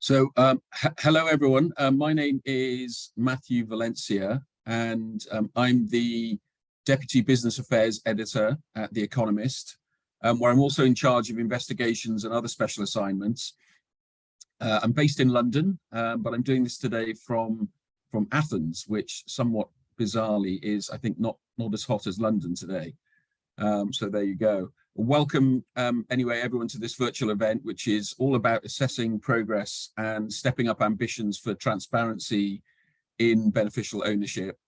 Hello everyone. My name is Matthew Valencia, and I'm the Deputy Business Affairs Editor at The Economist, where I'm also in charge of investigations and other special assignments. I'm based in London, but I'm doing this today from Athens, which somewhat bizarrely is, I think, not as hot as London today. So there you go. Welcome, anyway, everyone, to this virtual event, which is all about assessing progress and stepping up ambitions for transparency in beneficial ownership.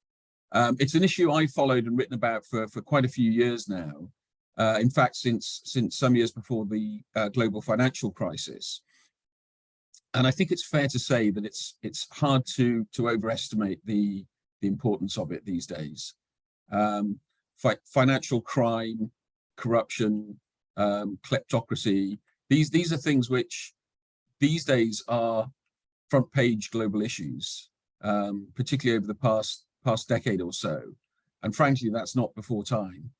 It's an issue I followed and written about for quite a few years now. In fact, since some years before the global financial crisis. And I think it's fair to say that it's hard to overestimate the importance of it these days. Financial crime, corruption, kleptocracy, these are things which these days are front page global issues, particularly over the past decade or so. And frankly, that's not before time.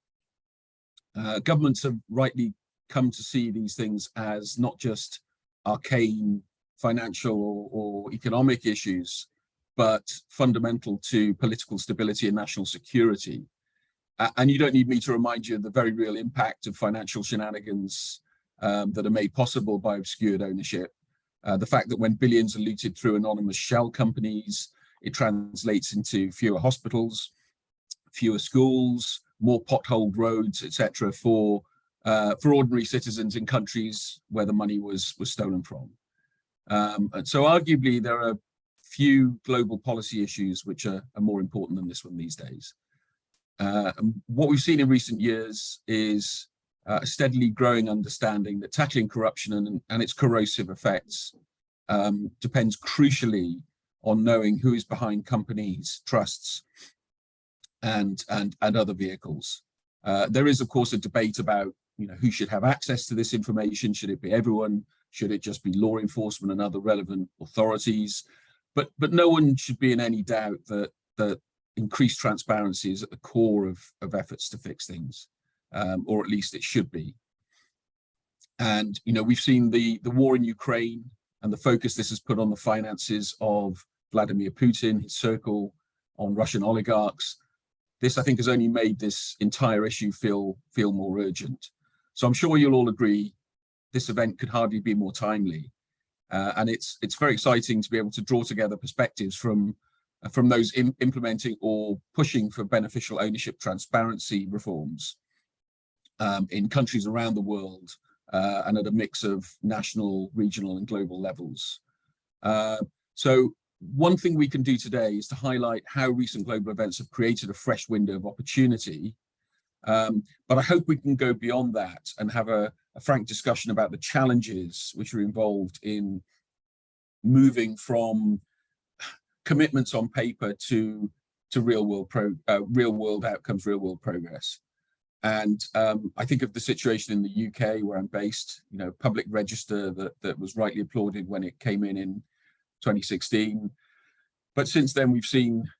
Governments have rightly come to see these things as not just arcane financial or economic issues, but fundamental to political stability and national security. And you don't need me to remind you of the very real impact of financial shenanigans that are made possible by obscured ownership. The fact that when billions are looted through anonymous shell companies, it translates into fewer hospitals, fewer schools, more potholed roads, etc., for ordinary citizens in countries where the money was stolen from. And so arguably there are few global policy issues which are more important than this one these days. And what we've seen in recent years is a steadily growing understanding that tackling corruption and its corrosive effects depends crucially on knowing who is behind companies, trusts, and other vehicles. There is, of course, a debate about who should have access to this information. Should it be everyone? Should it just be law enforcement and other relevant authorities? But no one should be in any doubt that increased transparency is at the core of efforts to fix things, or at least it should be. And we've seen the war in Ukraine and the focus this has put on the finances of Vladimir Putin, his circle, on Russian oligarchs. This, I think, has only made this entire issue feel more urgent. So I'm sure you'll all agree this event could hardly be more timely, and it's very exciting to be able to draw together perspectives from those implementing or pushing for beneficial ownership transparency reforms in countries around the world and at a mix of national, regional, and global levels. So one thing we can do today is to highlight how recent global events have created a fresh window of opportunity. But I hope we can go beyond that and have a frank discussion about the challenges which are involved in moving from commitments on paper to real world outcomes, real world progress. And I think of the situation in the UK where I'm based, public register that was rightly applauded when it came in 2016. But since then, we've seen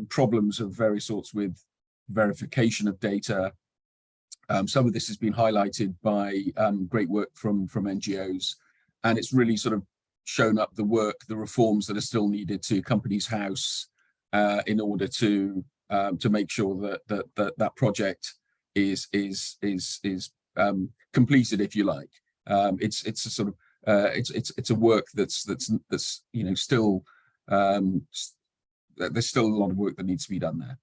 problems of various sorts with verification of data. Some of this has been highlighted by great work from NGOs, and it's really sort of shown up the reforms that are still needed to Companies House in order to make sure that project is completed, if you like. It's a sort of it's a work that's still there's still a lot of work that needs to be done there.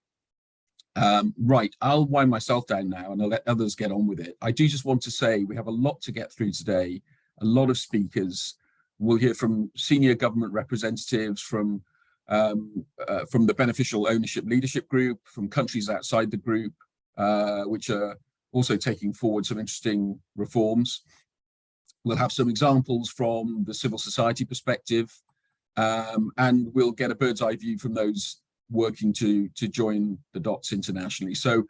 Right, I'll wind myself down now and I'll let others get on with it. I do just want to say we have a lot to get through today, a lot of speakers. We'll hear from senior government representatives, from the Beneficial Ownership Leadership Group, from countries outside the group, which are also taking forward some interesting reforms. We'll have some examples from the civil society perspective, and we'll get a bird's eye view from those working to join the dots internationally. So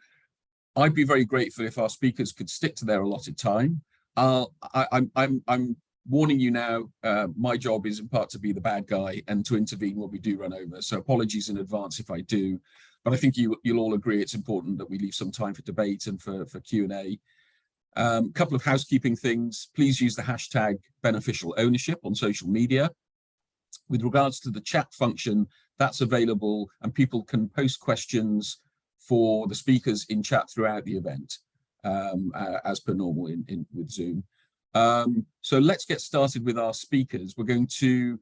I'd be very grateful if our speakers could stick to their allotted time. I'm warning you now, my job is in part to be the bad guy and to intervene when we do run over. So apologies in advance if I do, but I think you'll all agree it's important that we leave some time for debate and for Q&A. Couple of housekeeping things. Please use the hashtag beneficial ownership on social media. With regards to the chat function, that's available and people can post questions for the speakers in chat throughout the event, as per normal with Zoom. So let's get started with our speakers. We're going to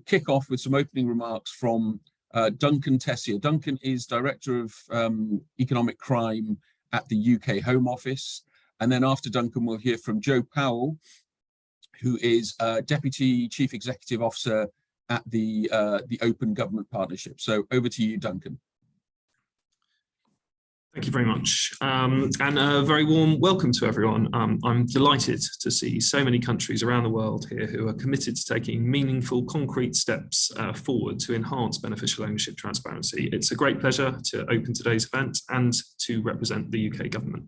kick off with some opening remarks from Duncan Tessier. Duncan is Director of Economic Crime at the UK Home Office. And then after Duncan, we'll hear from Joe Powell, who is Deputy Chief Executive Officer at the Open Government Partnership. So over to you, Duncan. Thank you very much, and a very warm welcome to everyone. I'm delighted to see so many countries around the world here who are committed to taking meaningful, concrete steps forward to enhance beneficial ownership transparency. It's a great pleasure to open today's event and to represent the UK government.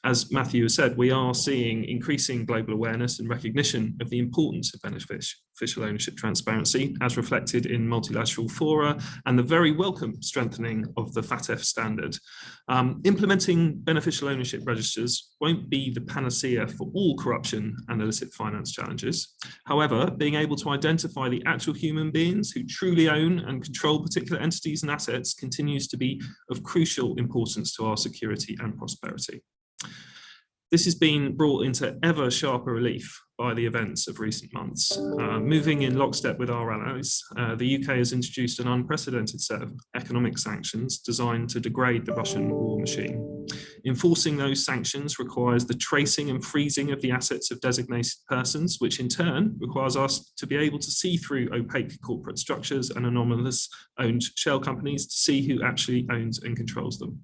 As Matthew has said, we are seeing increasing global awareness and recognition of the importance of beneficial ownership transparency, as reflected in multilateral fora and the very welcome strengthening of the FATF standard. Implementing beneficial ownership registers won't be the panacea for all corruption and illicit finance challenges. However, being able to identify the actual human beings who truly own and control particular entities and assets continues to be of crucial importance to our security and prosperity. This has been brought into ever sharper relief by the events of recent months. Moving in lockstep with our allies, the UK has introduced an unprecedented set of economic sanctions designed to degrade the Russian war machine. Enforcing those sanctions requires the tracing and freezing of the assets of designated persons, which in turn requires us to be able to see through opaque corporate structures and anomalous owned shell companies to see who actually owns and controls them.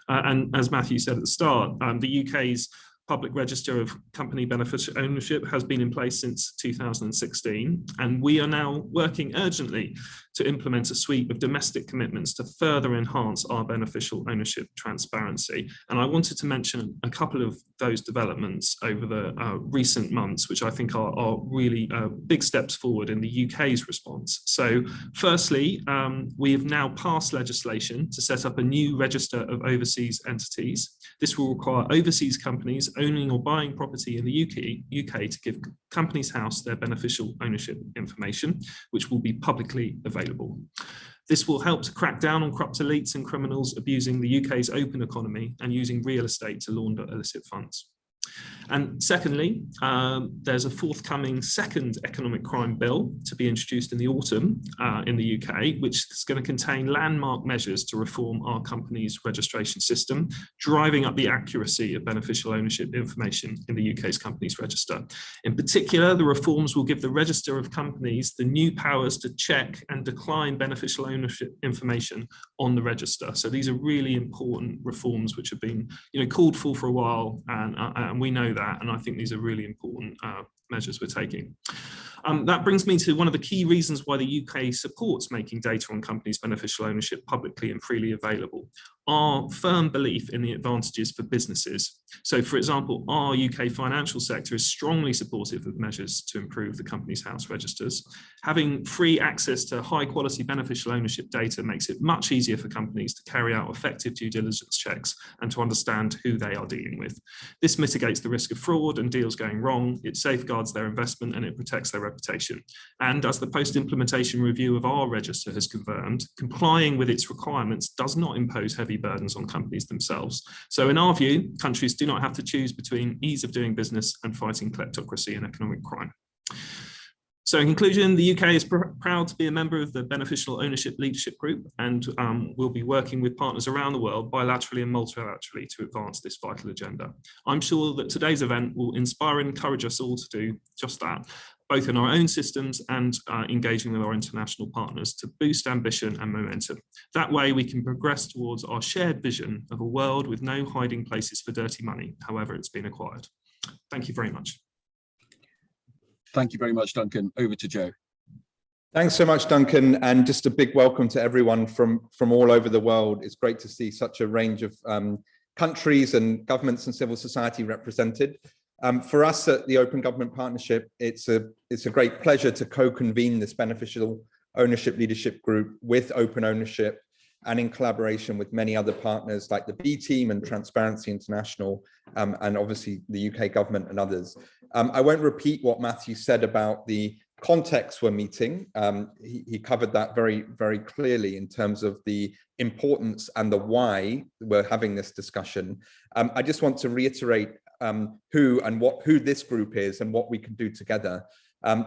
And as Matthew said at the start, the UK's public register of company beneficial ownership has been in place since 2016, and we are now working urgently to implement a suite of domestic commitments to further enhance our beneficial ownership transparency. And I wanted to mention a couple of those developments over the recent months, which I think are really big steps forward in the UK's response. So firstly, we have now passed legislation to set up a new register of overseas entities. This will require overseas companies owning or buying property in the UK to give Companies House their beneficial ownership information, which will be publicly available. This will help to crack down on corrupt elites and criminals abusing the UK's open economy and using real estate to launder illicit funds. And secondly, there's a forthcoming second economic crime bill to be introduced in the autumn in the UK, which is going to contain landmark measures to reform our company's registration system, driving up the accuracy of beneficial ownership information in the UK's companies register. In particular, the reforms will give the register of companies the new powers to check and decline beneficial ownership information on the register. So these are really important reforms which have been called for a while, and we know that, and I think these are really important measures we're taking. That brings me to one of the key reasons why the UK supports making data on companies' beneficial ownership publicly and freely available. Our firm belief in the advantages for businesses. So, for example, our UK financial sector is strongly supportive of measures to improve the Companies House registers. Having free access to high quality beneficial ownership data makes it much easier for companies to carry out effective due diligence checks and to understand who they are dealing with. This mitigates the risk of fraud and deals going wrong. It safeguards their investment and it protects their reputation. And as the post-implementation review of our register has confirmed, complying with its requirements does not impose heavy burdens on companies themselves. So in our view, countries do not have to choose between ease of doing business and fighting kleptocracy and economic crime. So in conclusion, the UK is proud to be a member of the Beneficial Ownership Leadership Group, and we'll be working with partners around the world bilaterally and multilaterally to advance this vital agenda. I'm sure that today's event will inspire and encourage us all to do just that, both in our own systems and engaging with our international partners to boost ambition and momentum. That way we can progress towards our shared vision of a world with no hiding places for dirty money, however it's been acquired. Thank you very much. Thank you very much, Duncan. Over to Joe. Thanks so much, Duncan, and just a big welcome to everyone from all over the world. It's great to see such a range of countries and governments and civil society represented. For us at the Open Government Partnership, it's a great pleasure to co-convene this Beneficial Ownership Leadership Group with Open Ownership and in collaboration with many other partners like the B Team and Transparency International, and obviously the UK government and others. I won't repeat what Matthew said about the context we're meeting. He covered that very, very clearly in terms of the importance and the why we're having this discussion. I just want to reiterate who this group is and what we can do together.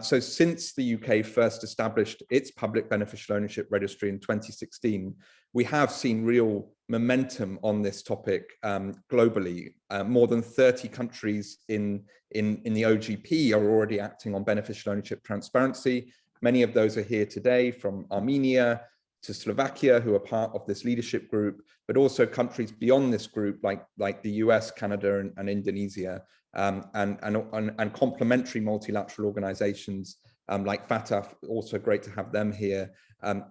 So since the UK first established its public beneficial ownership registry in 2016, we have seen real momentum on this topic globally. More than 30 countries in the OGP are already acting on beneficial ownership transparency. Many of those are here today, from Armenia to Slovakia, who are part of this leadership group, but also countries beyond this group like the US, Canada, and Indonesia, and complementary multilateral organizations like FATF. Also great to have them here,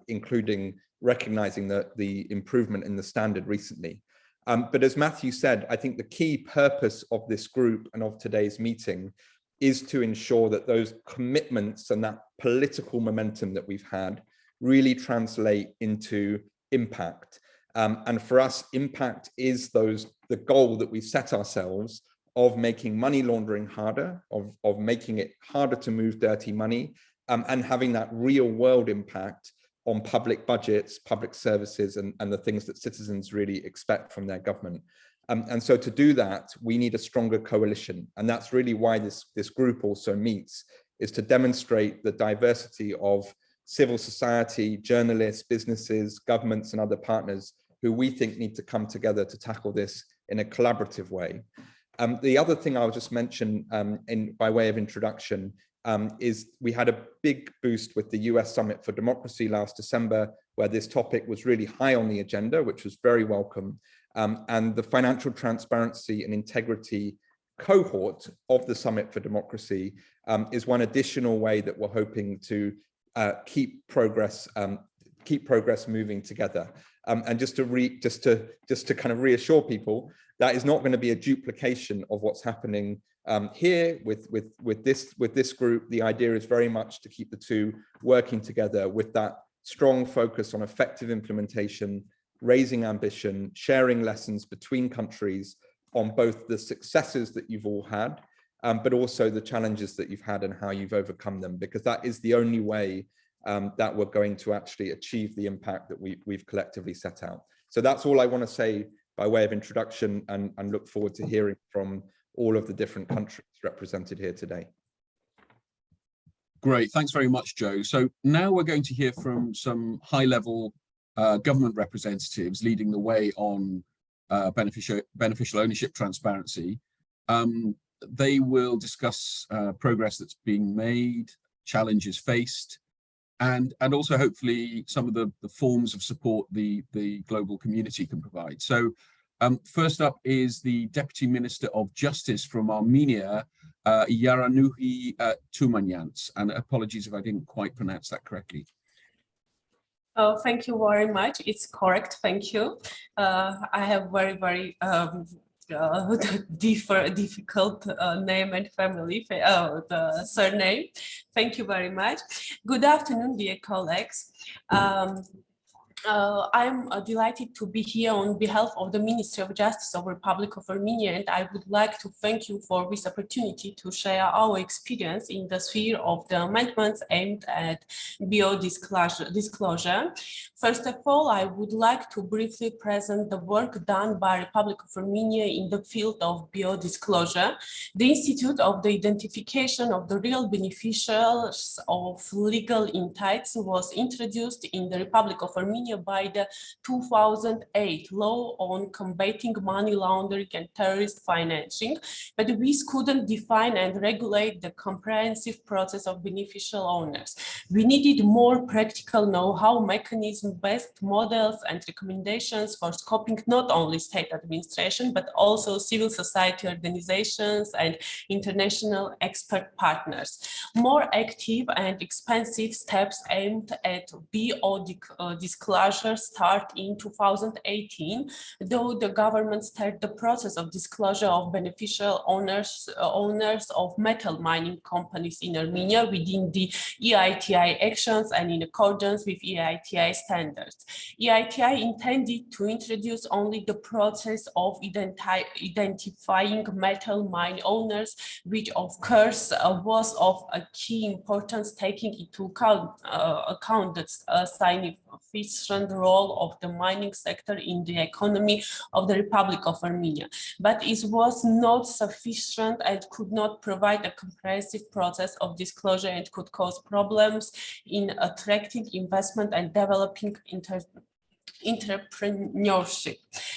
including recognizing the improvement in the standard recently. But as Matthew said, I think the key purpose of this group and of today's meeting is to ensure that those commitments and that political momentum that we've had really translate into impact. And for us, impact is the goal that we set ourselves of making money laundering harder, of making it harder to move dirty money, and having that real world impact on public budgets, public services, and the things that citizens really expect from their government. And so to do that, we need a stronger coalition. And that's really why this group also meets, is to demonstrate the diversity of civil society, journalists, businesses, governments, and other partners who we think need to come together to tackle this in a collaborative way. The other thing I'll just mention by way of introduction is we had a big boost with the US Summit for Democracy last December, where this topic was really high on the agenda, which was very welcome. And the financial transparency and integrity cohort of the Summit for Democracy is one additional way that we're hoping to keep progress moving together. And just to kind of reassure people, that is not going to be a duplication of what's happening here with this group. The idea is very much to keep the two working together with that strong focus on effective implementation, raising ambition, sharing lessons between countries on both the successes that you've all had, but also the challenges that you've had and how you've overcome them, because that is the only way that we're going to actually achieve the impact that we've collectively set out. So that's all I want to say by way of introduction, and look forward to hearing from all of the different countries represented here today. Great, thanks very much, Joe. So now we're going to hear from some high-level government representatives leading the way on beneficial ownership transparency. They will discuss progress that's being made, challenges faced, and also hopefully some of the forms of support the global community can provide. So first up is the Deputy Minister of Justice from Armenia, Yeranuhi Tumanyants, and apologies if I didn't quite pronounce that correctly. Oh, thank you very much. It's correct. Thank you. I have very difficult name and family, the surname. Thank you very much. Good afternoon, dear colleagues. I'm delighted to be here on behalf of the Ministry of Justice of the Republic of Armenia, and I would like to thank you for this opportunity to share our experience in the sphere of the amendments aimed at disclosure. First of all, I would like to briefly present the work done by the Republic of Armenia in the field of biodisclosure. The Institute of the Identification of the Real Beneficiaries of Legal Entities was introduced in the Republic of Armenia by the 2008 law on combating money laundering and terrorist financing, but we couldn't define and regulate the comprehensive process of beneficial owners. We needed more practical know-how, mechanism-based models and recommendations for scoping not only state administration, but also civil society organizations and international expert partners. More active and expensive steps aimed at disclosure start in 2018, though the government started the process of disclosure of beneficial owners of metal mining companies in Armenia within the EITI EITI actions and in accordance with EITI standards. EITI intended to introduce only the process of identifying metal mine owners, which of course was of a key importance, taking into account the significant role of the mining sector in the economy of the Republic of Armenia. But it was not sufficient and could not provide a comprehensive process of disclosure and could cause problems in attracting investment and developing entrepreneurship.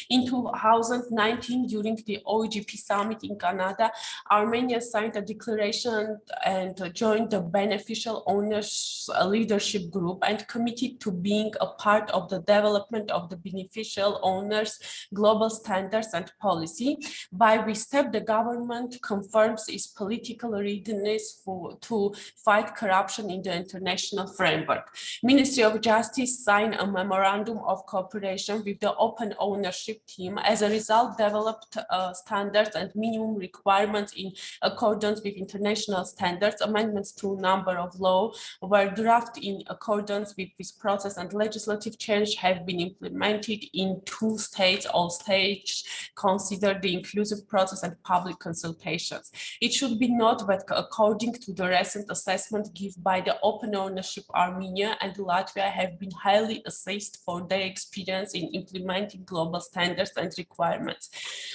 In 2019, during the OGP summit in Canada, Armenia signed a declaration and joined the beneficial owners leadership group and committed to being a part of the development of the beneficial owners global standards and policy, by which step the government confirms its political readiness to fight corruption in the international framework. Ministry of Justice signed a memorandum of cooperation with the open ownership team. As a result, developed standards and minimum requirements in accordance with international standards. Amendments to a number of laws were drafted in accordance with this process, and legislative change have been implemented in 2 states. All states consider the inclusive process and public consultations. It should be noted that according to the recent assessment given by the Open Ownership, Armenia and Latvia have been highly assessed for their experience in implementing global standards and requirements.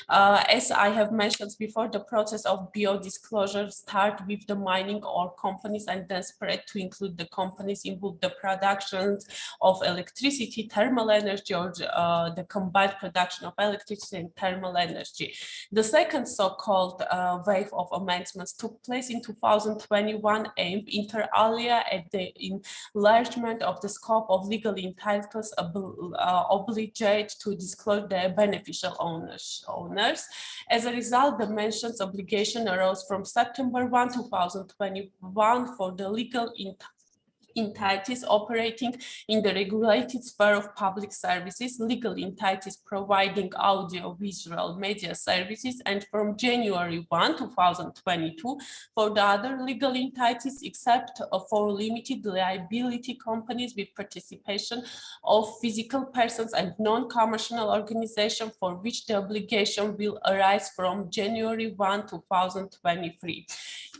As I have mentioned before, the process of biodisclosure starts with the mining ore companies and then spread to include the companies involved the production of electricity, thermal energy, or the combined production of electricity and thermal energy. The second so-called wave of amendments took place in 2021, aimed inter alia at the enlargement of the scope of legal entitlements obliged to disclose their beneficial owners. As a result, the mentioned obligation arose from September 1, 2021 for the legal entities operating in the regulated sphere of public services, legal entities providing audio-visual media services, and from January 1, 2022 for the other legal entities, except for limited liability companies with participation of physical persons and non-commercial organizations, for which the obligation will arise from January 1, 2023.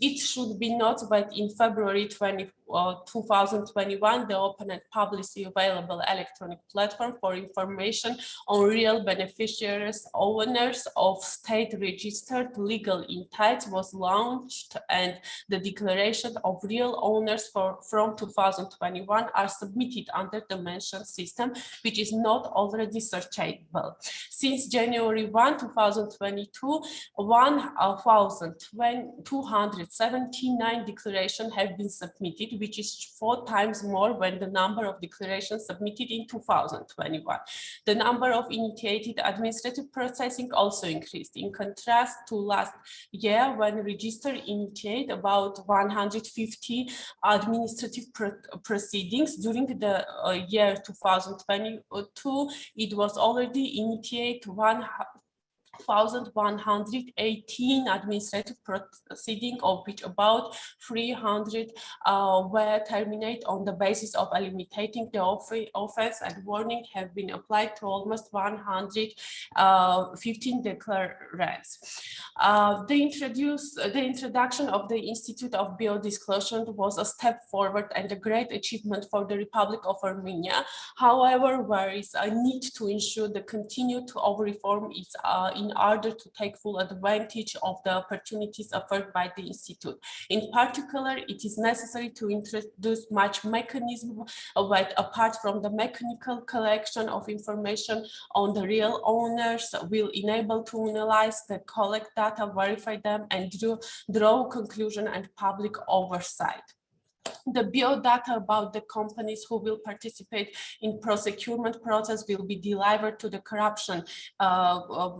It should be noted that in February 2021, the open and publicly available electronic platform for information on real beneficiaries, owners of state-registered legal entities was launched, and the declaration of real owners from 2021 are submitted under the mentioned system, which is not already searchable. Since January 1, 2022, 1,279 declarations have been submitted, which is 4 times more than the number of declarations submitted in 2021. The number of initiated administrative processing also increased. In contrast to last year, when registered initiated about 150 administrative proceedings, during the year 2022, it was already initiated 1,118 administrative proceedings, of which about 300 were terminated on the basis of eliminating the offense, and warning have been applied to almost 115 declarants. The introduction of the Institute of Biodisclosure was a step forward and a great achievement for the Republic of Armenia. However, there is a need to ensure the continued reform is in order to take full advantage of the opportunities offered by the Institute. In particular, it is necessary to introduce much mechanism that, apart from the mechanical collection of information on the real owners, will enable to analyze the collect data, verify them, and draw conclusion and public oversight. The biodata about the companies who will participate in procurement process will be delivered to the Corruption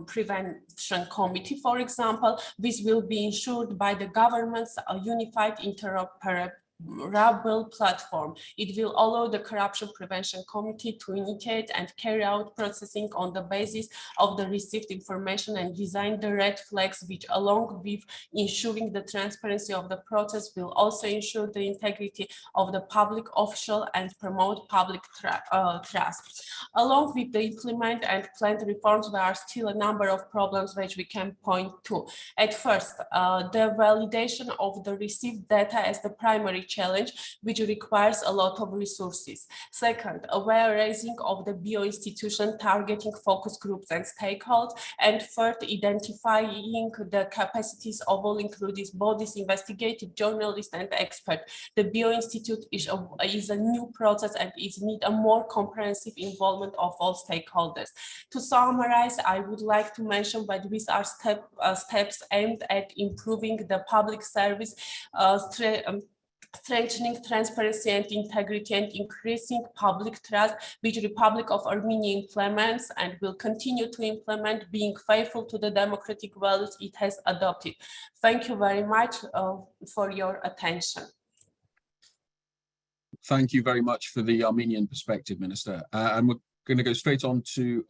Prevention Committee, for example. This will be ensured by the government's unified interoperability platform. It will allow the Corruption Prevention Committee to initiate and carry out processing on the basis of the received information and design the red flags, which along with ensuring the transparency of the process will also ensure the integrity of the public official and promote public trust. Along with the implement and planned reforms, there are still a number of problems which we can point to. At first, the validation of the received data as the primary challenge, which requires a lot of resources. Second, aware raising of the bio institution targeting focus groups and stakeholders. And third, identifying the capacities of all included bodies, investigative journalists and experts. The Bio Institute is a new process and it needs a more comprehensive involvement of all stakeholders. To summarize, I would like to mention that these are steps aimed at improving the public service, strengthening transparency and integrity, and increasing public trust, which the Republic of Armenia implements and will continue to implement, being faithful to the democratic values it has adopted. Thank you very much for your attention. Thank you very much for the Armenian perspective, Minister. And we're going to go straight on to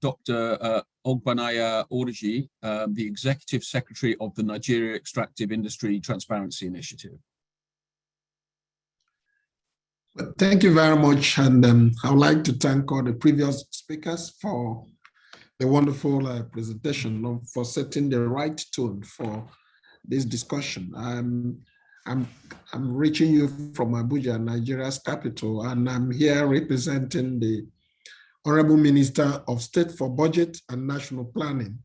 Dr. Ogbanaya Orji, the Executive Secretary of the Nigeria Extractive Industry Transparency Initiative. Thank you very much, and I would like to thank all the previous speakers for the wonderful presentation, for setting the right tone for this discussion. I'm reaching you from Abuja, Nigeria's capital, and I'm here representing the Honorable Minister of State for Budget and National Planning,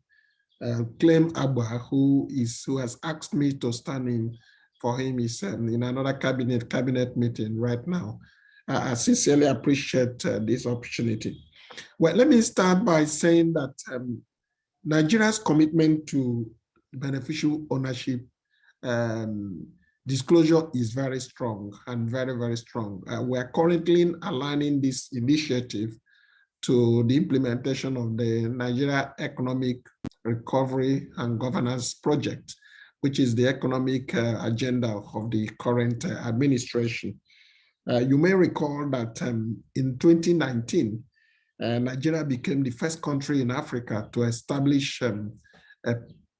Clem Abba, who has asked me to stand in for him. He's in another cabinet meeting right now. I sincerely appreciate this opportunity. Well, let me start by saying that Nigeria's commitment to beneficial ownership disclosure is very strong and very, very strong. We are currently aligning this initiative to the implementation of the Nigeria Economic Recovery and Governance Project, which is the economic agenda of the current administration. You may recall that in 2019, Nigeria became the first country in Africa to establish a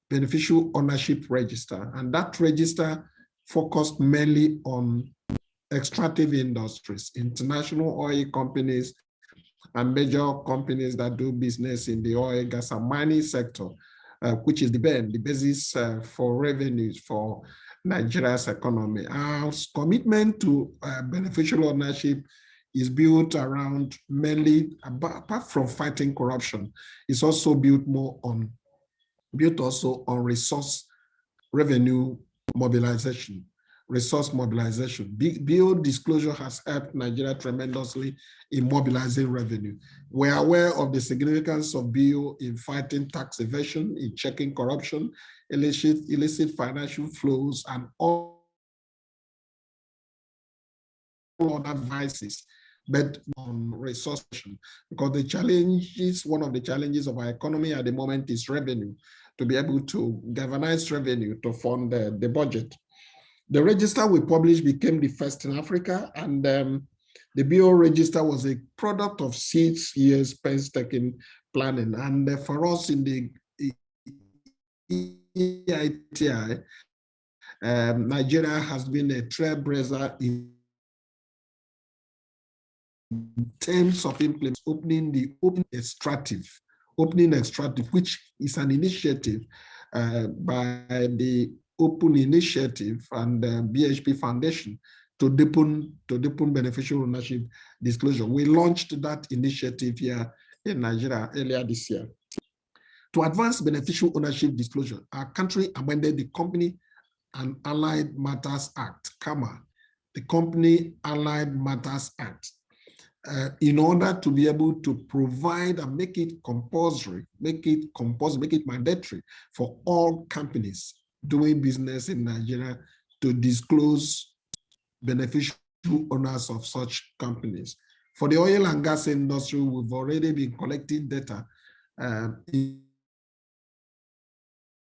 beneficial ownership register, and that register focused mainly on extractive industries, international oil companies, and major companies that do business in the oil, gas, and mining sector, which is the basis for revenues for Nigeria's economy. Our commitment to beneficial ownership is built around mainly, apart from fighting corruption, it's also built on resource revenue mobilization, resource mobilization. Bio disclosure has helped Nigeria tremendously in mobilizing revenue. We're aware of the significance of bio in fighting tax evasion, in checking corruption, illicit financial flows, and all other vices, but on resource, because one of the challenges of our economy at the moment is revenue, to be able to galvanize revenue to fund the budget. The register we published became the first in Africa, and the BO register was a product of 6 years painstaking planning. And for us in the EITI, Nigeria has been a trailblazer in terms of opening extractive, which is an initiative by the Open Initiative and BHP Foundation to deepen beneficial ownership disclosure. We launched that initiative here in Nigeria earlier this year. To advance beneficial ownership disclosure, our country amended the Company and Allied Matters Act, CAMA, the Company Allied Matters Act, in order to be able to provide and make it compulsory, make it mandatory for all companies doing business in Nigeria to disclose beneficial owners of such companies. For the oil and gas industry, we've already been collecting data in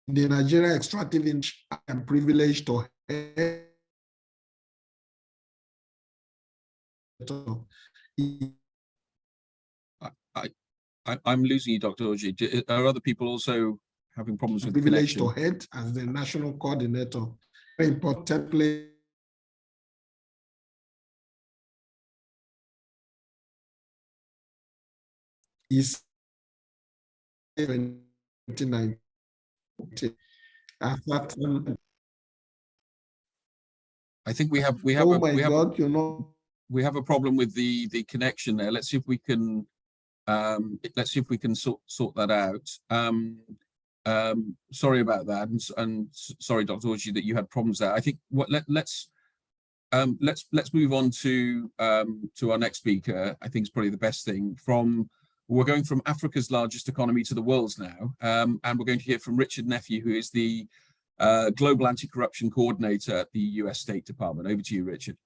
the Nigeria extractive industry. I am privileged to I'm losing you, Dr. Orji. Are other people also having problems with the privileged connection? to head as the national coordinator. Very importantly, is 2019. I think we have Oh my God, you know, we have a problem with the connection there. Let's see if we can sort that out. Sorry about that, and sorry, Dr. Orji, that you had problems there. I think let's move on to our next speaker. I think is probably the best thing. We're going from Africa's largest economy to the world's now, and we're going to hear from Richard Nephew, who is the Global Anti-Corruption Coordinator at the US State Department. Over to you, Richard.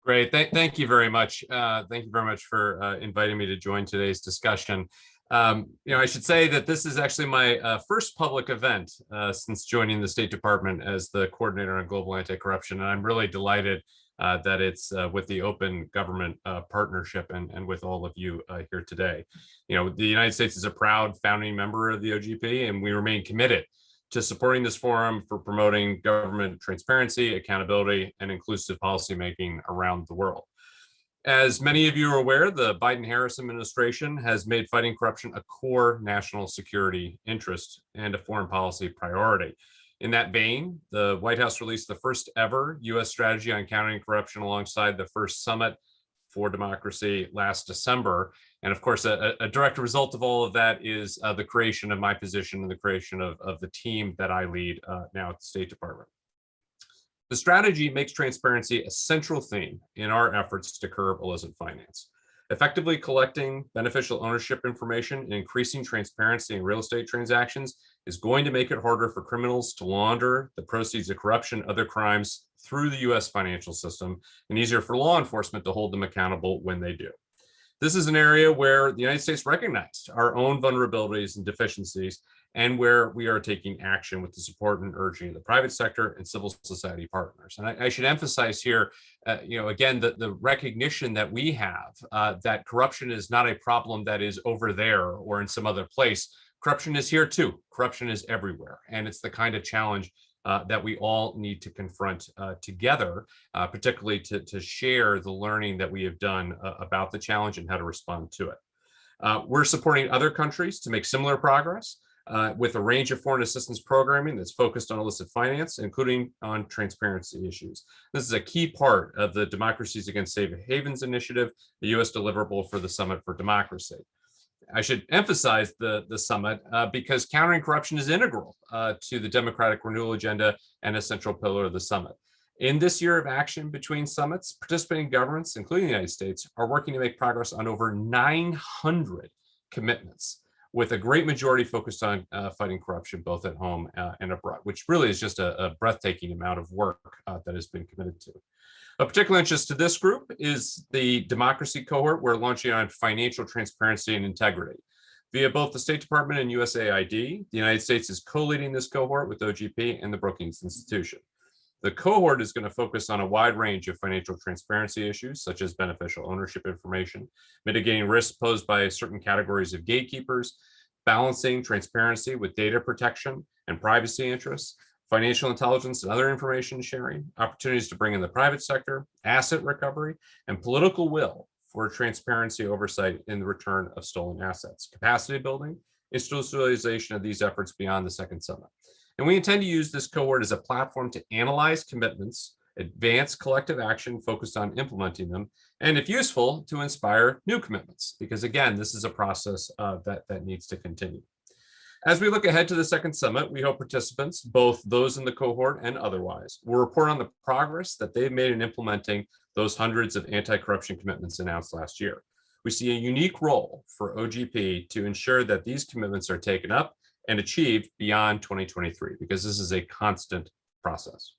Great. Thank you very much. Thank you very much for inviting me to join today's discussion. I should say that this is actually my first public event since joining the State Department as the coordinator on global anti-corruption, and I'm really delighted that it's with the Open Government Partnership and with all of you here today. The United States is a proud founding member of the OGP, and we remain committed to supporting this forum for promoting government transparency, accountability, and inclusive policymaking around the world. As many of you are aware, the Biden-Harris administration has made fighting corruption a core national security interest and a foreign policy priority. In that vein, the White House released the first ever U.S. strategy on countering corruption alongside the first summit for democracy last December. And of course, a direct result of all of that is the creation of my position and the creation of the team that I lead now at the State Department. The strategy makes transparency a central theme in our efforts to curb illicit finance. Effectively collecting beneficial ownership information and increasing transparency in real estate transactions is going to make it harder for criminals to launder the proceeds of corruption, other crimes through the US financial system, and easier for law enforcement to hold them accountable when they do. This is an area where the United States recognized our own vulnerabilities and deficiencies, and where we are taking action with the support and urging of the private sector and civil society partners. And I should emphasize here, again, the recognition that we have that corruption is not a problem that is over there or in some other place. Corruption is here too. Corruption is everywhere. And it's the kind of challenge that we all need to confront together, particularly to share the learning that we have done about the challenge and how to respond to it. We're supporting other countries to make similar progress with a range of foreign assistance programming that's focused on illicit finance, including on transparency issues. This is a key part of the Democracies Against Safe Havens initiative, the U.S. deliverable for the Summit for Democracy. I should emphasize the summit because countering corruption is integral to the democratic renewal agenda and a central pillar of the summit. In this year of action between summits, participating governments, including the United States, are working to make progress on over 900 commitments, with a great majority focused on fighting corruption both at home and abroad, which really is just a breathtaking amount of work that has been committed to. Of particular interest to this group is the democracy cohort we're launching on financial transparency and integrity. Via both the State Department and USAID, the United States is co-leading this cohort with OGP and the Brookings Institution. The cohort is going to focus on a wide range of financial transparency issues, such as beneficial ownership information, mitigating risks posed by certain categories of gatekeepers, balancing transparency with data protection and privacy interests, financial intelligence and other information sharing, opportunities to bring in the private sector, asset recovery, and political will for transparency oversight in the return of stolen assets, capacity building, institutionalization of these efforts beyond the second summit. And we intend to use this cohort as a platform to analyze commitments, advance collective action focused on implementing them, and if useful, to inspire new commitments, because again, this is a process that needs to continue. As we look ahead to the second summit, we hope participants, both those in the cohort and otherwise, will report on the progress that they've made in implementing those hundreds of anti-corruption commitments announced last year. We see a unique role for OGP to ensure that these commitments are taken up and achieved beyond 2023, because this is a constant process.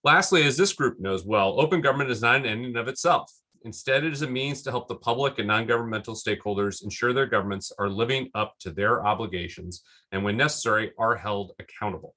Lastly, as this group knows well, open government is not an end in of itself. Instead, it is a means to help the public and non-governmental stakeholders ensure their governments are living up to their obligations and, when necessary, are held accountable.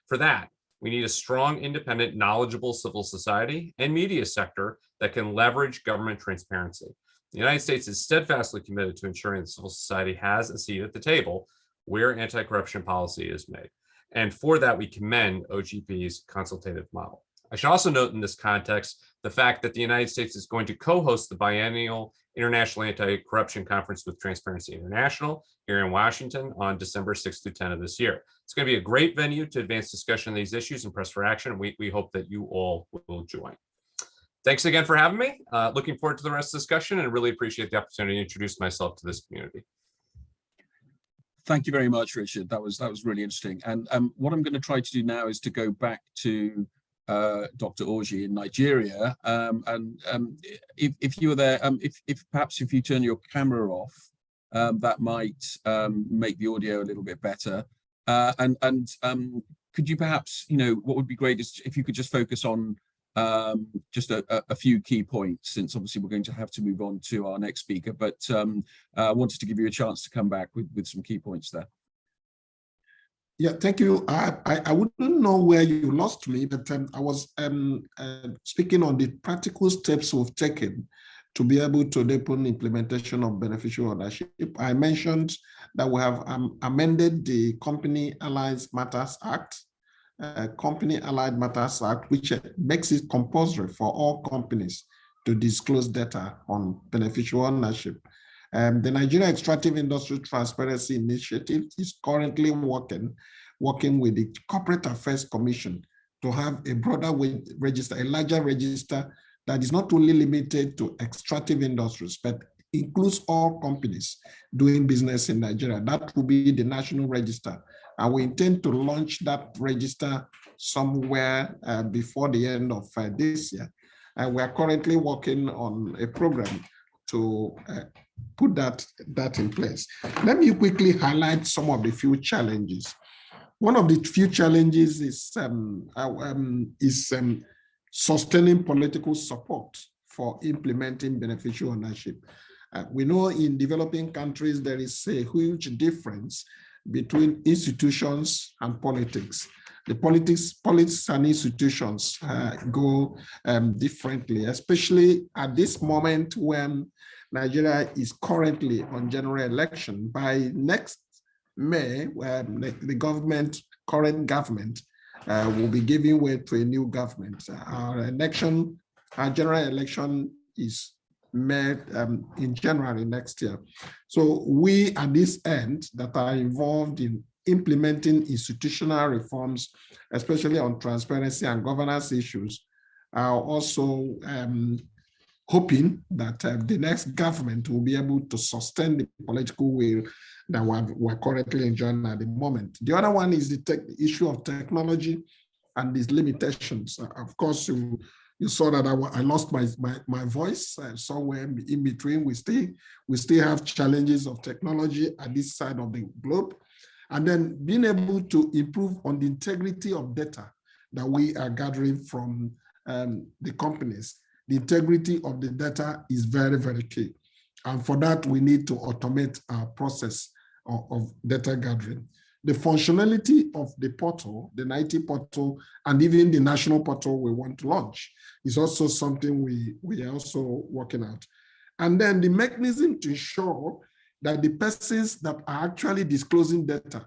For that, We need a strong, independent, knowledgeable civil society and media sector that can leverage government transparency. The United States is steadfastly committed to ensuring that civil society has a seat at the table where anti-corruption policy is made. And for that, we commend OGP's consultative model. I should also note in this context the fact that the United States is going to co-host the biennial International Anti-Corruption Conference with Transparency International here in Washington on December 6th through 10th of this year. It's going to be a great venue to advance discussion on these issues and press for action. We hope that you all will join. Thanks again for having me. Looking forward to the rest of the discussion and really appreciate the opportunity to introduce myself to this community. Thank you very much, Richard. That was really interesting. And what I'm going to try to do now is to go back to Dr. Orji in Nigeria. If you were there, perhaps if you turn your camera off, that might make the audio a little bit better. Could you perhaps, what would be great is if you could just focus on just a few key points, since obviously we're going to have to move on to our next speaker, but I wanted to give you a chance to come back with some key points there. Yeah, thank you. I wouldn't know where you lost me, but I was speaking on the practical steps we've taken to be able to deepen implementation of beneficial ownership. I mentioned that we have amended the Company Allied Matters Act, which makes it compulsory for all companies to disclose data on beneficial ownership. The Nigeria Extractive Industry Transparency Initiative is currently working with the Corporate Affairs Commission to have a broader register, a larger register that is not only limited to extractive industries, but includes all companies doing business in Nigeria. That will be the national register. And we intend to launch that register somewhere before the end of this year. And we are currently working on a program to put that in place. Let me quickly highlight some of the few challenges. One of the few challenges is sustaining political support for implementing beneficial ownership. We know in developing countries, there is a huge difference between institutions and politics. The politics and institutions go differently, especially at this moment when Nigeria is currently on general election. By next May, the current government will be giving way to a new government. Our general election is made in January next year. So we at this end that are involved in implementing institutional reforms, especially on transparency and governance issues, are also hoping that the next government will be able to sustain the political will that we're currently enjoying at the moment. The other one is the issue of technology and its limitations. Of course, you saw that I lost my voice somewhere in between. We still have challenges of technology at this side of the globe. And then being able to improve on the integrity of data that we are gathering from the companies. The integrity of the data is very, very key. And for that, we need to automate our process of data gathering. The functionality of the portal, the NIT portal, and even the national portal we want to launch is also something we are also working out. And then the mechanism to ensure that the persons that are actually disclosing data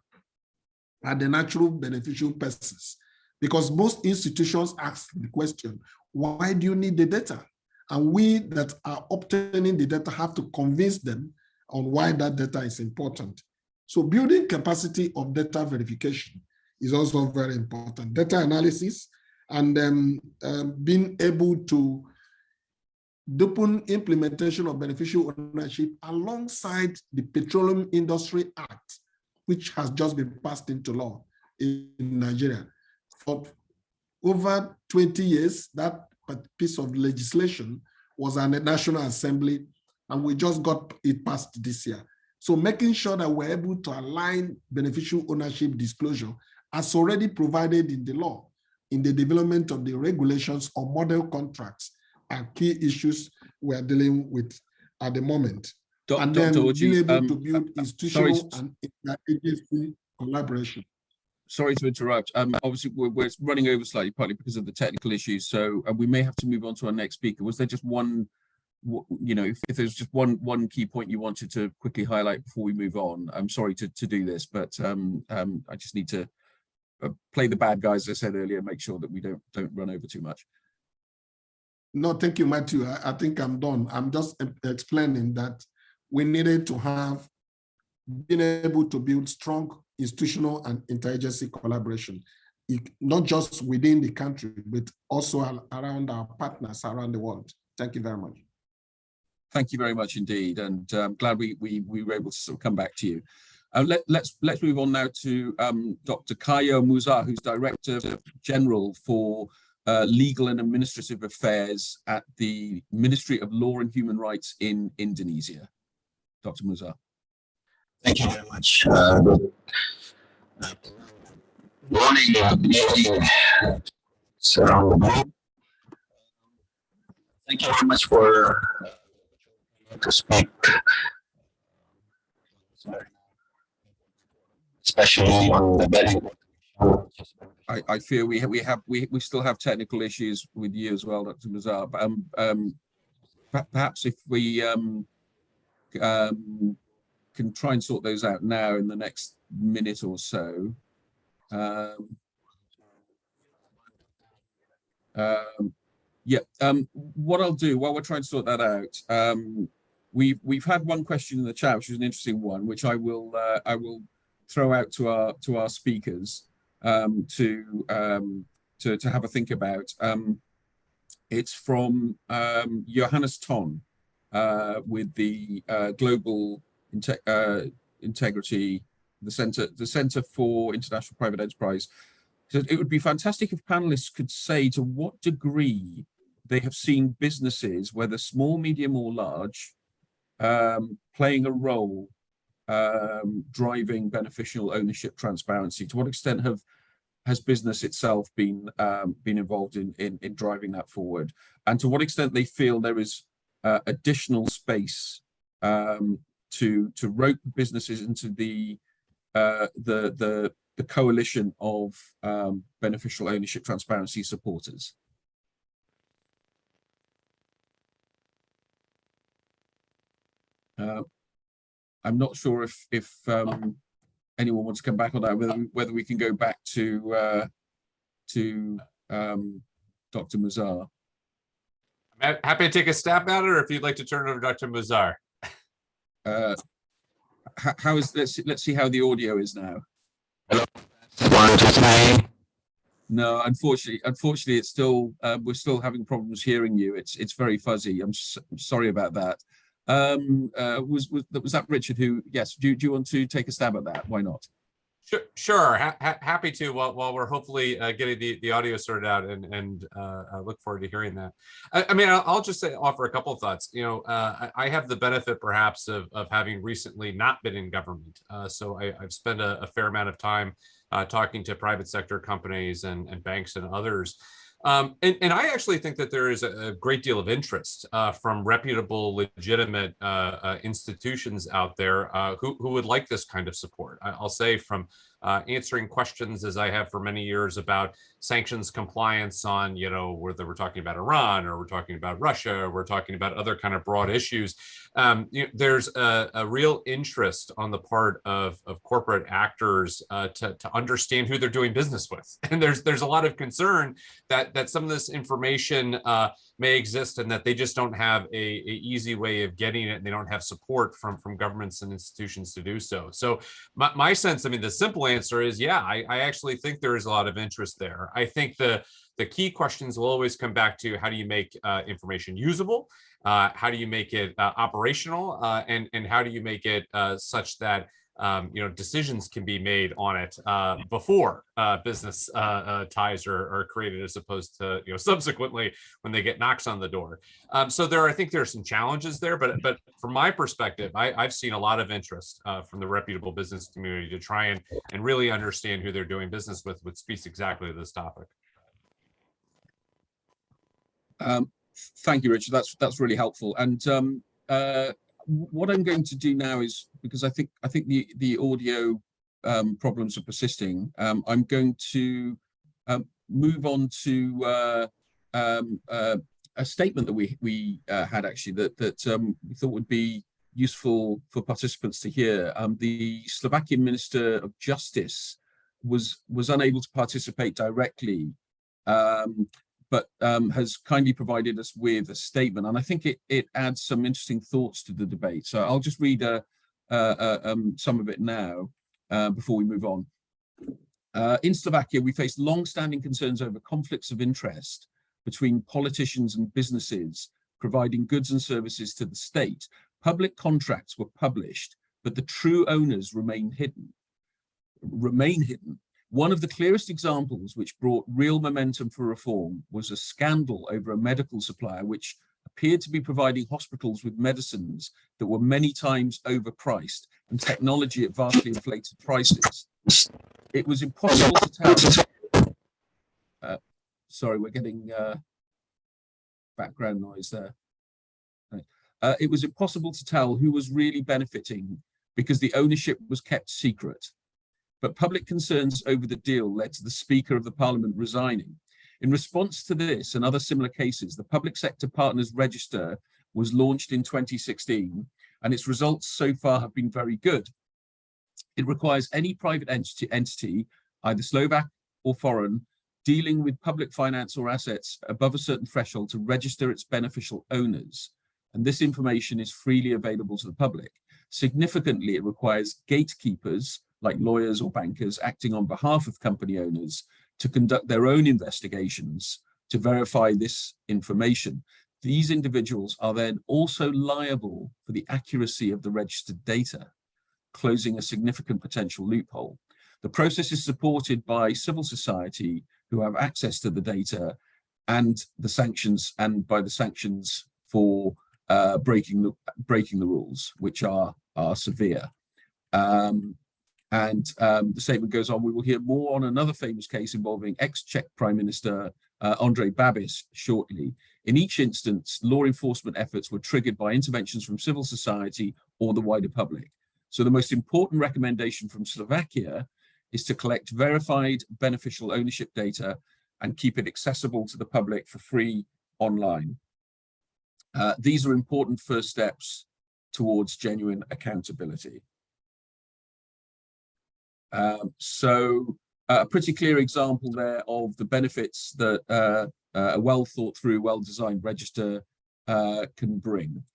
are the natural beneficial persons. Because most institutions ask the question, why do you need the data? And we that are obtaining the data have to convince them on why that data is important. So building capacity of data verification is also very important. Data analysis and being able to deepen implementation of beneficial ownership alongside the Petroleum Industry Act, which has just been passed into law in Nigeria. For over 20 years, that piece of legislation was at the National Assembly, and we just got it passed this year. So making sure that we're able to align beneficial ownership disclosure as already provided in the law, in the development of the regulations or model contracts are key issues we're dealing with at the moment. And then being able to build institutional and agency collaboration. sorry to interrupt. Obviously, we're running over slightly, partly because of the technical issues. So we may have to move on to our next speaker. Was there just one, you know, if there's just one key point you wanted to quickly highlight before we move on? I'm sorry to do this, but I just need to play the bad guys, as I said earlier, make sure that we don't run over too much. No, thank you, Matthew. I think I'm done. I'm just explaining that we needed to have been able to build strong institutional and interagency collaboration, not just within the country, but also around our partners around the world. Thank you very much. Thank you very much indeed, and I'm glad we were able to sort of come back to you. Let's move on now to Dr. Cahyo Muzhar, who's Director General for Legal and Administrative Affairs at the Ministry of Law and Human Rights in Indonesia. Dr. Muzhar. Thank you very much. Good morning, evening, around the globe. Thank you very much for to speak, especially on the betting. I fear we still have technical issues with you as well, Dr. Muzhar. But perhaps if we can try and sort those out now in the next minute or so. What I'll do while we're trying to sort that out, we've had one question in the chat, which is an interesting one, which I will throw out to our speakers to have a think about. It's from Johannes Ton with the Global Integrity, the Center for International Private Enterprise. So it would be fantastic if panelists could say to what degree they have seen businesses, whether small, medium, or large, playing a role driving beneficial ownership transparency. To what extent has business itself been involved in driving that forward, and to what extent they feel there is additional space to rope businesses into the coalition of beneficial ownership transparency supporters. I'm not sure if anyone wants to come back on that, whether we can go back to Dr. Muzhar. I'm happy to take a stab at it, or if you'd like to turn it over to Dr. Muzhar. How is this? Let's see how the audio is now. Hello. 1, 2, 3. No, unfortunately, it's still we're still having problems hearing you. It's very fuzzy. I'm sorry about that. Was that Richard who? Yes. Do you want to take a stab at that? Why not? Sure. Happy to. While we're hopefully getting the audio sorted out, and look forward to hearing that. I mean, I'll just offer a couple of thoughts. You know, I have the benefit perhaps of having recently not been in government, so I've spent a fair amount of time talking to private sector companies and banks and others. And I actually think that there is a great deal of interest from reputable, legitimate institutions out there who would like this kind of support. I'll say from answering questions, as I have for many years, about sanctions compliance on, you know, whether we're talking about Iran or we're talking about Russia, or we're talking about other kind of broad issues. You know, there's a real interest on the part of corporate actors to understand who they're doing business with. And there's a lot of concern that some of this information may exist and that they just don't have a easy way of getting it, and they don't have support from governments and institutions to do so. So my sense, I mean, the simple answer is, yeah, I actually think there is a lot of interest there. I think the key questions will always come back to how do you make information usable, how do you make it operational, and how do you make it such that you know, decisions can be made on it before business ties are created, as opposed to, you know, subsequently when they get knocks on the door. So I think there are some challenges there, but from my perspective, I've seen a lot of interest from the reputable business community to try and really understand who they're doing business with, which speaks exactly to this topic. Thank you, Richard. That's really helpful. And what I'm going to do now is, because I think the audio problems are persisting, I'm going to move on to a statement that we had actually that we thought would be useful for participants to hear. The Slovakian Minister of Justice was unable to participate directly, but has kindly provided us with a statement, and I think it adds some interesting thoughts to the debate. So I'll just read some of it now before we move on. In Slovakia, we face long-standing concerns over conflicts of interest between politicians and businesses providing goods and services to the state. Public contracts were published, but the true owners remain hidden. One of the clearest examples which brought real momentum for reform was a scandal over a medical supplier which appeared to be providing hospitals with medicines that were many times overpriced and technology at vastly inflated prices. It was impossible to tell. Sorry, we're getting background noise there. It was impossible to tell who was really benefiting because the ownership was kept secret. But public concerns over the deal led to the Speaker of the Parliament resigning. In response to this and other similar cases, the Public Sector Partners Register was launched in 2016, and its results so far have been very good. It requires any private entity, either Slovak or foreign, dealing with public finance or assets above a certain threshold to register its beneficial owners. And this information is freely available to the public. Significantly, it requires gatekeepers, like lawyers or bankers acting on behalf of company owners, to conduct their own investigations to verify this information. These individuals are then also liable for the accuracy of the registered data, closing a significant potential loophole. The process is supported by civil society who have access to the data and the sanctions, and by the sanctions for breaking the rules, which are severe. The statement goes on, we will hear more on another famous case involving ex-Czech Prime Minister Andrej Babiš shortly. In each instance, law enforcement efforts were triggered by interventions from civil society or the wider public. So the most important recommendation from Slovakia is to collect verified beneficial ownership data and keep it accessible to the public for free online. These are important first steps towards genuine accountability. A pretty clear example there of the benefits that a well thought through, well designed register can bring.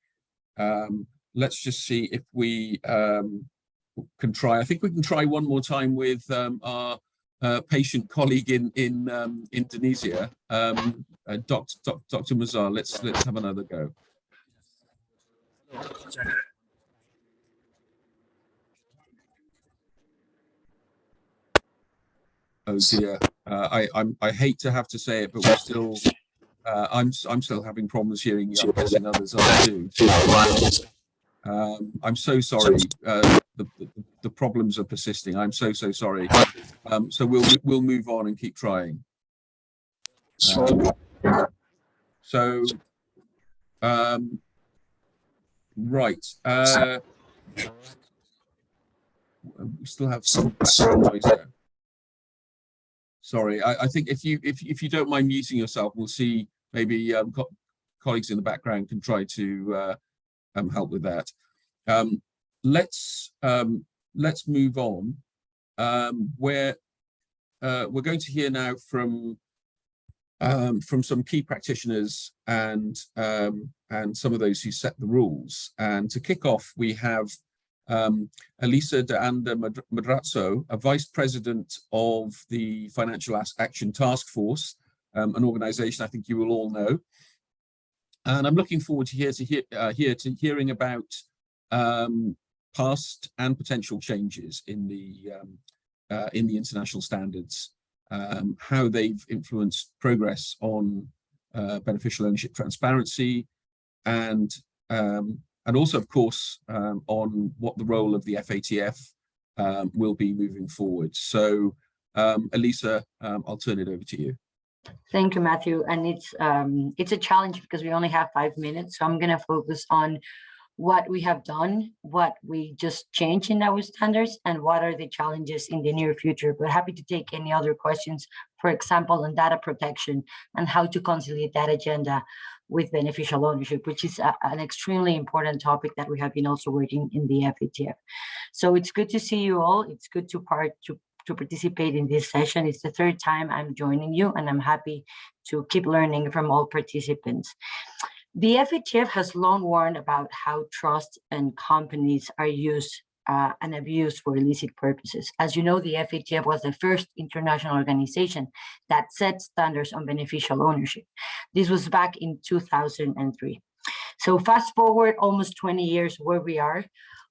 Let's just see if we can try. I think we can try one more time with our patient colleague in Indonesia, Dr. Muzhar. Let's have another go. Oh dear, I hate to have to say it, but we're still, I'm still having problems hearing you. I'm guessing others are too. I'm so sorry. The problems are persisting. I'm so sorry. So we'll move on and keep trying. Right. We still have some background noise there. Sorry, I think if you don't mind muting yourself, we'll see. Maybe colleagues in the background can try to help with that. Let's move on. Where we're going to hear now from some key practitioners and some of those who set the rules. And to kick off, we have Elisa Madrazo, a vice president of the Financial Action Task Force, an organization I think you will all know. And I'm looking forward to hearing about past and potential changes in the international standards, how they've influenced progress on beneficial ownership transparency, and also, of course, on what the role of the FATF will be moving forward. So, Elisa, I'll turn it over to you. Thank you, Matthew. And it's a challenge because we only have 5 minutes. So I'm going to focus on what we have done, what we just changed in our standards, and what are the challenges in the near future. But happy to take any other questions, for example, on data protection and how to conciliate that agenda with beneficial ownership, which is an extremely important topic that we have been also working in the FATF. So it's good to see you all. It's good to participate in this session. It's the third time I'm joining you, and I'm happy to keep learning from all participants. The FATF has long warned about how trusts and companies are used and abused for illicit purposes. As you know, the FATF was the first international organization that set standards on beneficial ownership. This was back in 2003. So fast forward almost 20 years where we are.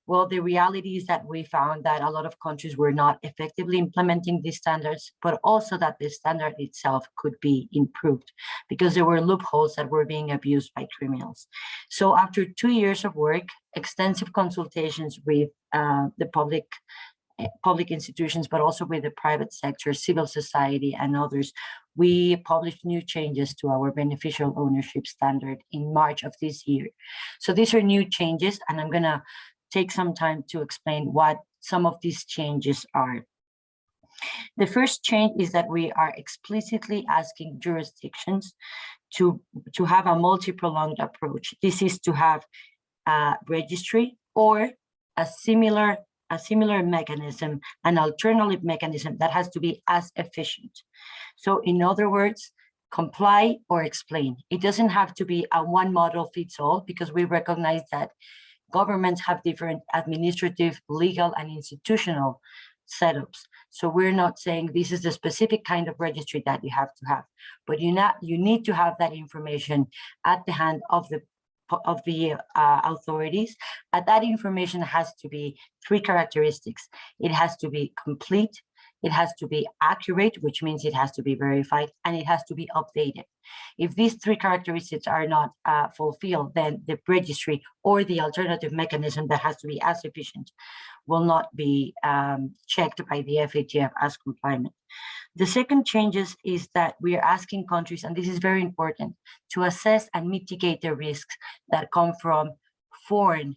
Well, the reality is that we found that a lot of countries were not effectively implementing these standards, but also that the standard itself could be improved because there were loopholes that were being abused by criminals. So after 2 years of work, extensive consultations with the public institutions, but also with the private sector, civil society, and others, we published new changes to our beneficial ownership standard in March of this year. So these are new changes, and I'm going to take some time to explain what some of these changes are. The first change is that we are explicitly asking jurisdictions to have a multi-pronged approach. This is to have a registry or a similar mechanism, an alternative mechanism that has to be as efficient. So in other words, comply or explain. It doesn't have to be a one model fits all, because we recognize that governments have different administrative, legal, and institutional setups. So we're not saying this is the specific kind of registry that you have to have, but you need to have that information at the hand of the authorities. And that information has to be 3 characteristics. It has to be complete, it has to be accurate, which means it has to be verified, and it has to be updated. If these 3 characteristics are not fulfilled, then the registry or the alternative mechanism that has to be as efficient will not be checked by the FATF as compliant. The second changes is that we are asking countries, and this is very important, to assess and mitigate the risks that come from foreign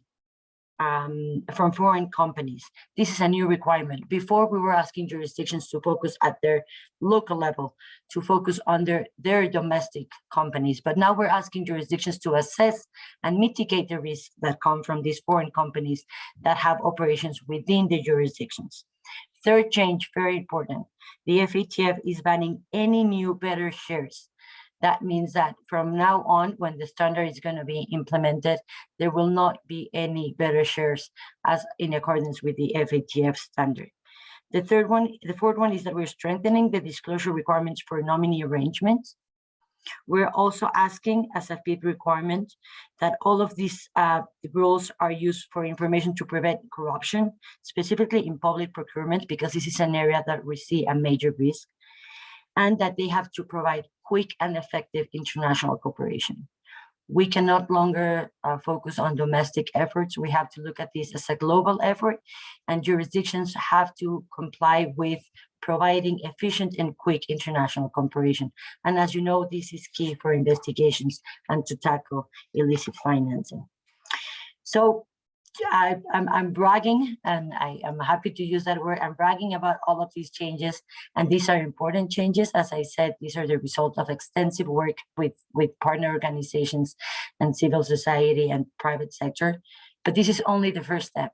companies. This is a new requirement. Before, we were asking jurisdictions to focus at their local level, to focus on their domestic companies. But now we're asking jurisdictions to assess and mitigate the risks that come from these foreign companies that have operations within the jurisdictions. Third change, very important. The FATF is banning any new better shares. That means that from now on, when the standard is going to be implemented, there will not be any better shares as in accordance with the FATF standard. The fourth one is that we're strengthening the disclosure requirements for nominee arrangements. We're also asking as a fifth requirement that all of these rules are used for information to prevent corruption, specifically in public procurement, because this is an area that we see a major risk, and that they have to provide quick and effective international cooperation. We can no longer focus on domestic efforts. We have to look at this as a global effort, and jurisdictions have to comply with providing efficient and quick international cooperation. And as you know, this is key for investigations and to tackle illicit financing. So I'm bragging, and I am happy to use that word. I'm bragging about all of these changes, and these are important changes. As I said, these are the result of extensive work with partner organizations and civil society and private sector. But this is only the first step.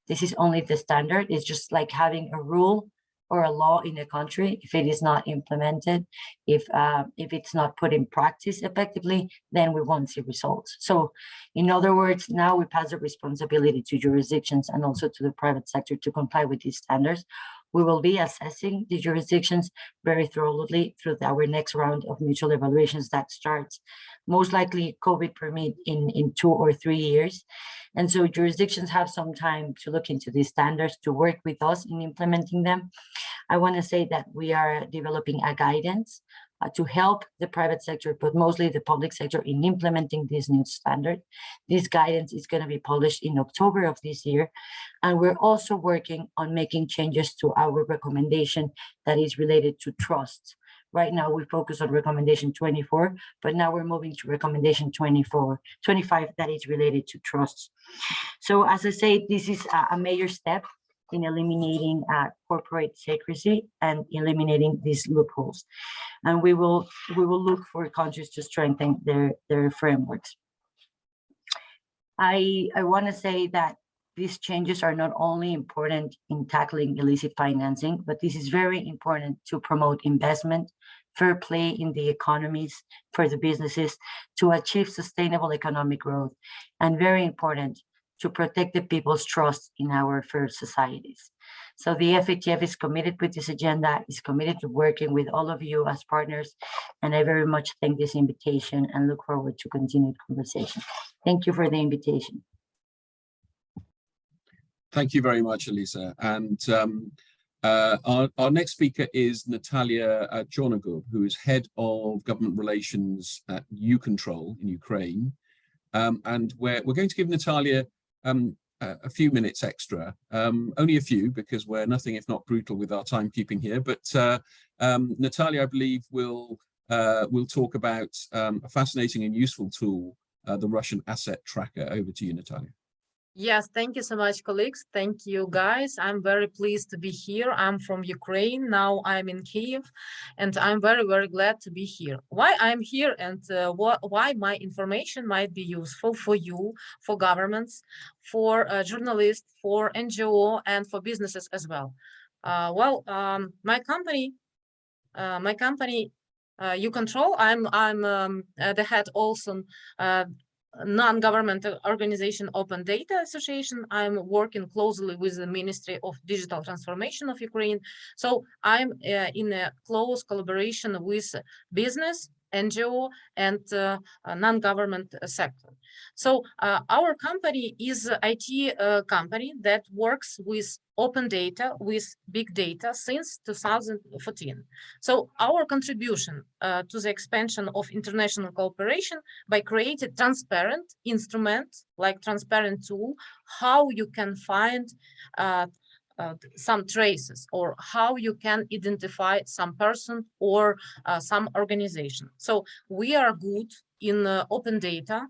This is only the standard. It's just like having a rule or a law in a country. If it is not implemented, if it's not put in practice effectively, then we won't see results. So in other words, now we pass the responsibility to jurisdictions and also to the private sector to comply with these standards. We will be assessing the jurisdictions very thoroughly through our next round of mutual evaluations that starts most likely COVID permit in 2 or 3 years. And so jurisdictions have some time to look into these standards, to work with us in implementing them. I want to say that we are developing a guidance to help the private sector, but mostly the public sector, in implementing this new standard. This guidance is going to be published in October of this year. And we're also working on making changes to our recommendation that is related to trusts. Right now, we focus on recommendation 24, but now we're moving to recommendation 25 that is related to trusts. So as I say, this is a major step in eliminating corporate secrecy and eliminating these loopholes. And we will look for countries to strengthen their frameworks. I want to say that these changes are not only important in tackling illicit financing, but this is very important to promote investment, fair play in the economies for the businesses, to achieve sustainable economic growth, and very important to protect the people's trust in our fair societies. So the FATF is committed with this agenda, is committed to working with all of you as partners, and I very much thank this invitation and look forward to continued conversation. Thank you for the invitation. Thank you very much, Elisa. And our next speaker is Natalia Chornogub, who is Head of Government Relations at U-Control in Ukraine. And we're going to give Natalia a few minutes extra, only a few, because we're nothing if not brutal with our timekeeping here. But Natalia, I believe, will talk about a fascinating and useful tool, the Russian Asset Tracker. Over to you, Natalia. Yes, thank you so much, colleagues. Thank you, guys. I'm very pleased to be here. I'm from Ukraine. Now I'm in Kyiv, and I'm very, very glad to be here. Why I'm here and why my information might be useful for you, for governments, for journalists, for NGO, and for businesses as well. My company, U-Control. I'm the head also. Non-government organization Open Data Association. I'm working closely with the Ministry of Digital Transformation of Ukraine. So I'm in a close collaboration with business, NGO, and non-government sector. So our company is an IT company that works with open data, with big data since 2014. So our contribution to the expansion of international cooperation by creating transparent instrument, like transparent tool, how you can find some traces or how you can identify some person or some organization. So we are good in open data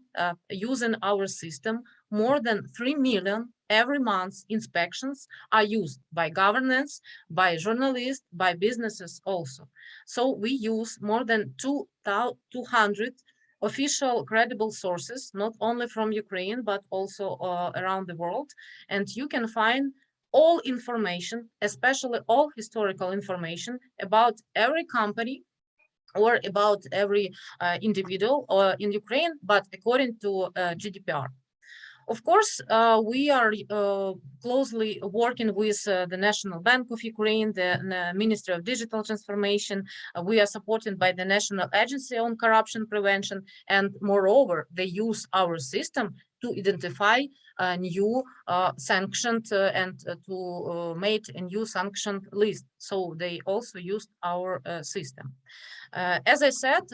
using our system. More than 3 million every month inspections are used by governments, by journalists, by businesses also. So we use more than 200 official credible sources, not only from Ukraine, but also around the world. And you can find all information, especially all historical information about every company or about every individual in Ukraine, but according to GDPR. Of course, we are closely working with the National Bank of Ukraine, the Ministry of Digital Transformation. We are supported by the National Agency on Corruption Prevention, and moreover, they use our system to identify new sanctioned and to make a new sanctioned list. So they also used our system. As I said,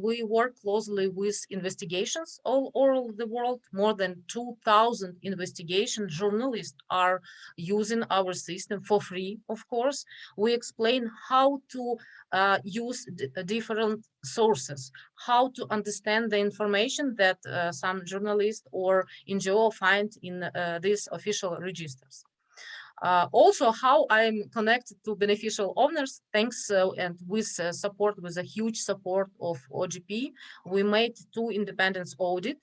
we work closely with investigations all over the world. More than 2,000 investigation journalists are using our system for free, of course. We explain how to use different sources, how to understand the information that some journalists or NGO find in these official registers. Also, how I'm connected to beneficial owners, thanks and with support, with a huge support of OGP, we made 2 independent audits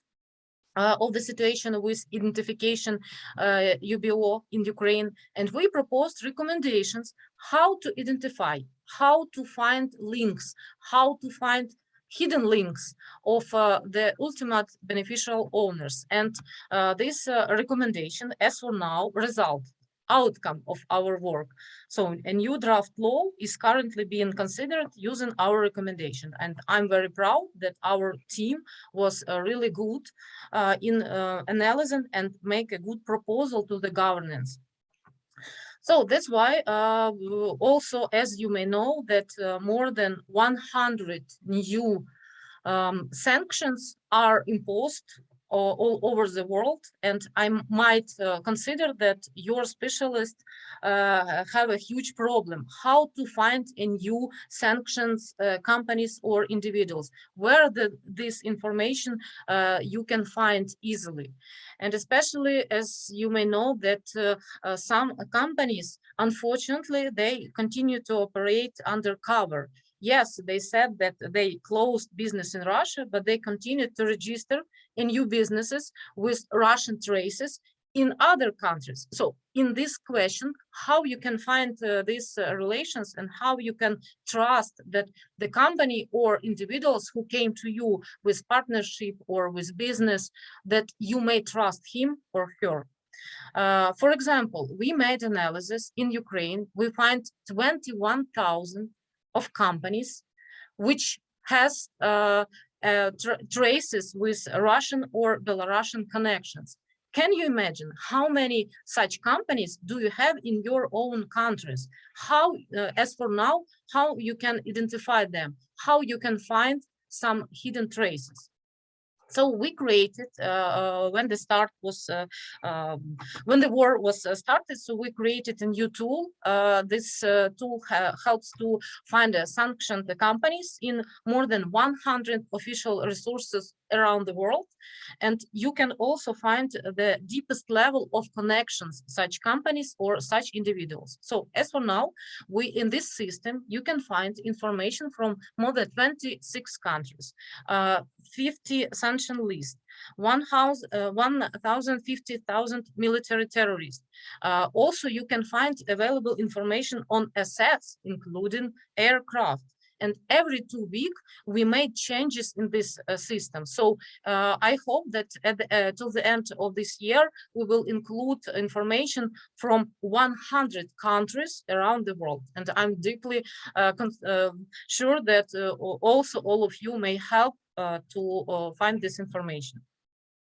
of the situation with identification UBO in Ukraine, and we proposed recommendations how to identify, how to find links, how to find hidden links of the ultimate beneficial owners. And this recommendation, as for now, outcome of our work. So a new draft law is currently being considered using our recommendation. And I'm very proud that our team was really good in analyzing and make a good proposal to the governance. So that's why also, as you may know, that more than 100 new sanctions are imposed all over the world, and I might consider that your specialists have a huge problem how to find a new sanctions companies or individuals where this information you can find easily. And especially as you may know that some companies, unfortunately, they continue to operate undercover. Yes, they said that they closed business in Russia, but they continued to register in new businesses with Russian traces in other countries. So in this question, how you can find these relations and how you can trust that the company or individuals who came to you with partnership or with business, that you may trust him or her. For example, we made analysis in Ukraine. We find 21,000 of companies which has traces with Russian or Belarusian connections. Can you imagine how many such companies do you have in your own countries? How, as for now, how you can identify them, how you can find some hidden traces? So we created when the war was started. So we created a new tool. This tool helps to find sanctioned companies in more than 100 official resources around the world, and you can also find the deepest level of connections such companies or such individuals. So as for now, in this system you can find information from more than 26 countries, 50 sanction lists, 1,050,000 military terrorists. Also, you can find available information on assets, including aircraft. And every 2 weeks, we made changes in this system. So I hope that till the end of this year, we will include information from 100 countries around the world. And I'm deeply sure that also all of you may help to find this information.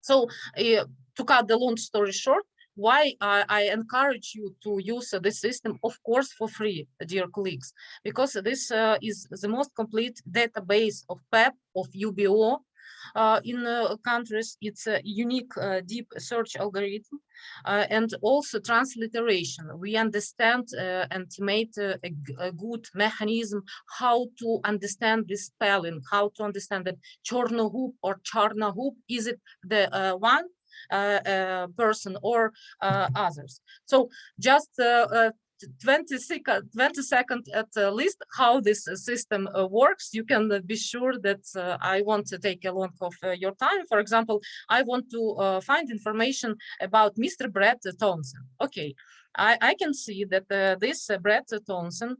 So to cut the long story short, why I encourage you to use this system, of course, for free, dear colleagues, because this is the most complete database of PEP, of UBO in countries. It's a unique deep search algorithm and also transliteration. We understand and made a good mechanism how to understand this spelling, how to understand that Chernohub or Charnahub, is it the one person or others. So just 20 seconds at least how this system works. You can be sure that I won't take a lot of your time. For example, I want to find information about Mr. Brett Townsend. Okay, I can see that this Brett Townsend,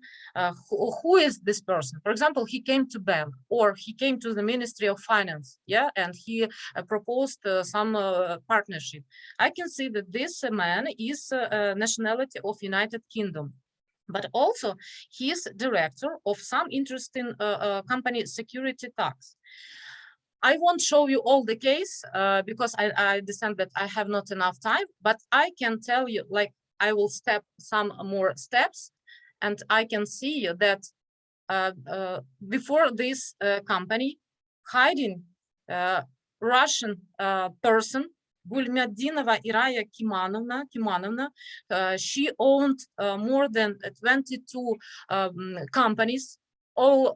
who is this person? For example, he came to bank or he came to the Ministry of Finance, yeah, and he proposed some partnership. I can see that this man is nationality of United Kingdom, but also he is director of some interesting company security tax. I won't show you all the case because I understand that I have not enough time, but I can tell you, like, I will step some more steps, and I can see that before this company hiding Russian person, Gulmyadinova Iraya Kimanovna, she owned more than 22 companies all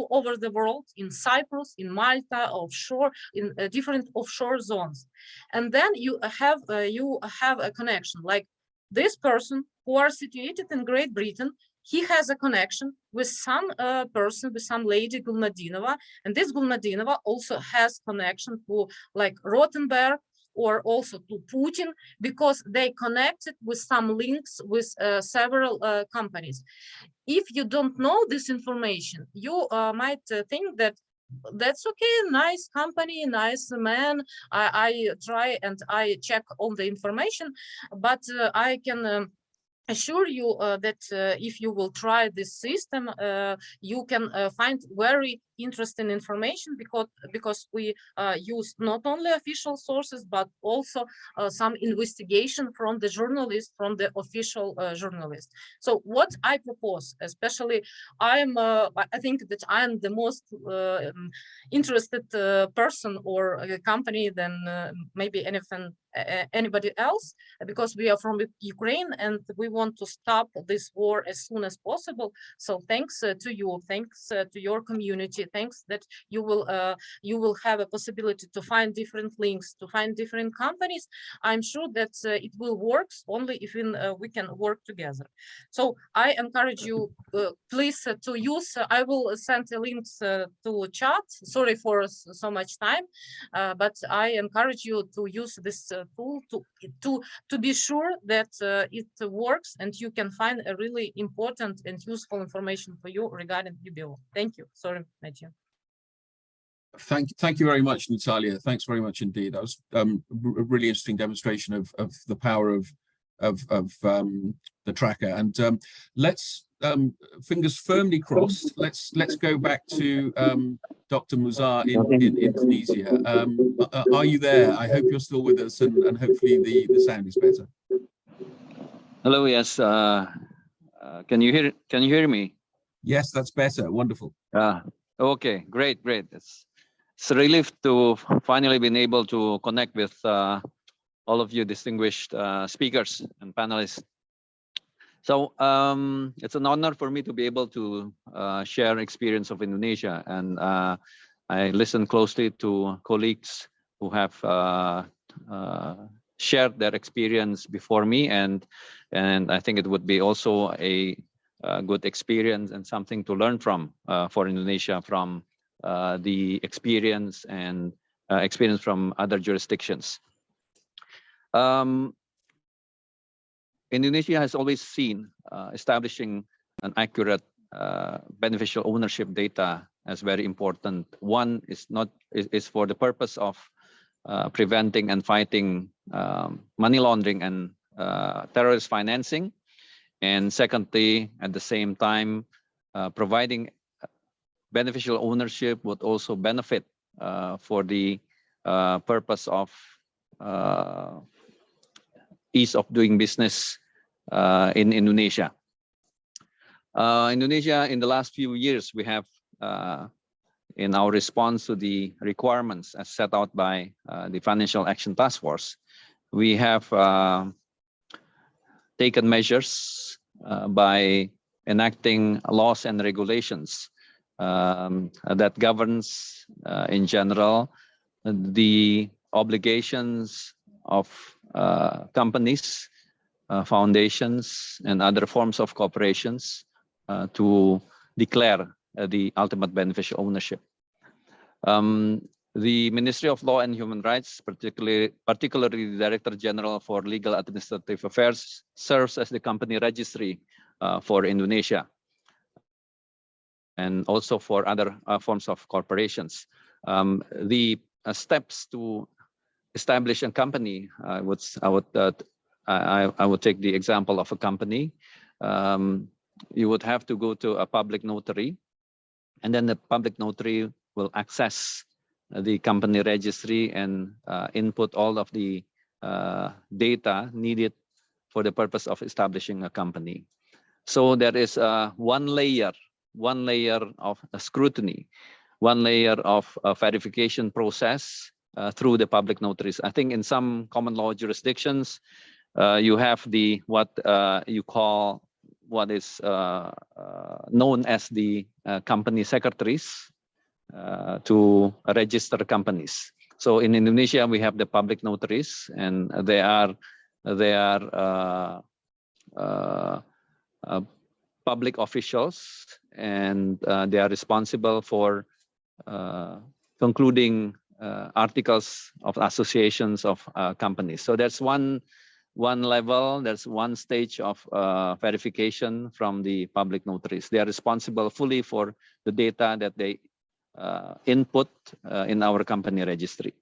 over the world, in Cyprus, in Malta, offshore, in different offshore zones. And then you have a connection, like this person who are situated in Great Britain. He has a connection with some person, with some lady, Gulmadinova, and this Gulmadinova also has connection to like Rothenberg or also to Putin, because they connected with some links with several companies. If you don't know this information, you might think that that's okay, nice company, nice man. I try and I check all the information, but I can assure you that if you will try this system, you can find very interesting information because we use not only official sources but also some investigation from the journalists, from the official journalists. So what I propose, especially I think that I am the most interested person or company than maybe anybody else, because we are from Ukraine and we want to stop this war as soon as possible. So thanks to you, thanks to your community, thanks that you will have a possibility to find different links, to find different companies. I'm sure that it will work only if we can work together. So I encourage you, please, to use. I will send the links to chat. Sorry for so much time, but I encourage you to use this tool to be sure that it works and you can find a really important and useful information for you regarding UBO. Thank you. Sorry, Matthew. Thank you very much, Natalia. Thanks very much indeed. That was a really interesting demonstration of the power of the tracker. And let's fingers firmly crossed. Let's go back to Dr. Muzhar in Indonesia. Are you there? I hope you're still with us, and hopefully the sound is better. Hello. Yes. Can you hear me? Yes, that's better. Wonderful. Okay. Great. It's a relief to finally been able to connect with all of you distinguished speakers and panelists. So it's an honor for me to be able to share experience of Indonesia, and I listen closely to colleagues who have shared their experience before me, and I think it would be also a good experience and something to learn from for Indonesia from the experience and experience from other jurisdictions. Indonesia has always seen establishing an accurate beneficial ownership data as very important. One is for the purpose of preventing and fighting money laundering and terrorist financing, and secondly, at the same time, providing beneficial ownership would also benefit for the purpose of ease of doing business in Indonesia. Indonesia, in the last few years, we have, in our response to the requirements as set out by the Financial Action Task Force, we have taken measures by enacting laws and regulations that governs, in general, the obligations of companies, foundations, and other forms of corporations to declare the ultimate beneficial ownership. The Ministry of Law and Human Rights, particularly the Director General for Legal Administrative Affairs, serves as the company registry for Indonesia and also for other forms of corporations. The steps to establish a company, I would take the example of a company. You would have to go to a public notary, and then the public notary will access the company registry and input all of the data needed for the purpose of establishing a company. So there is one layer of scrutiny, one layer of verification process through the public notaries. I think in some common law jurisdictions, you have what is known as the company secretaries to register companies. So in Indonesia, we have the public notaries, and they are public officials, and they are responsible for concluding articles of associations of companies. So that's one level, that's one stage of verification from the public notaries. They are responsible fully for the data that they input in our company registry.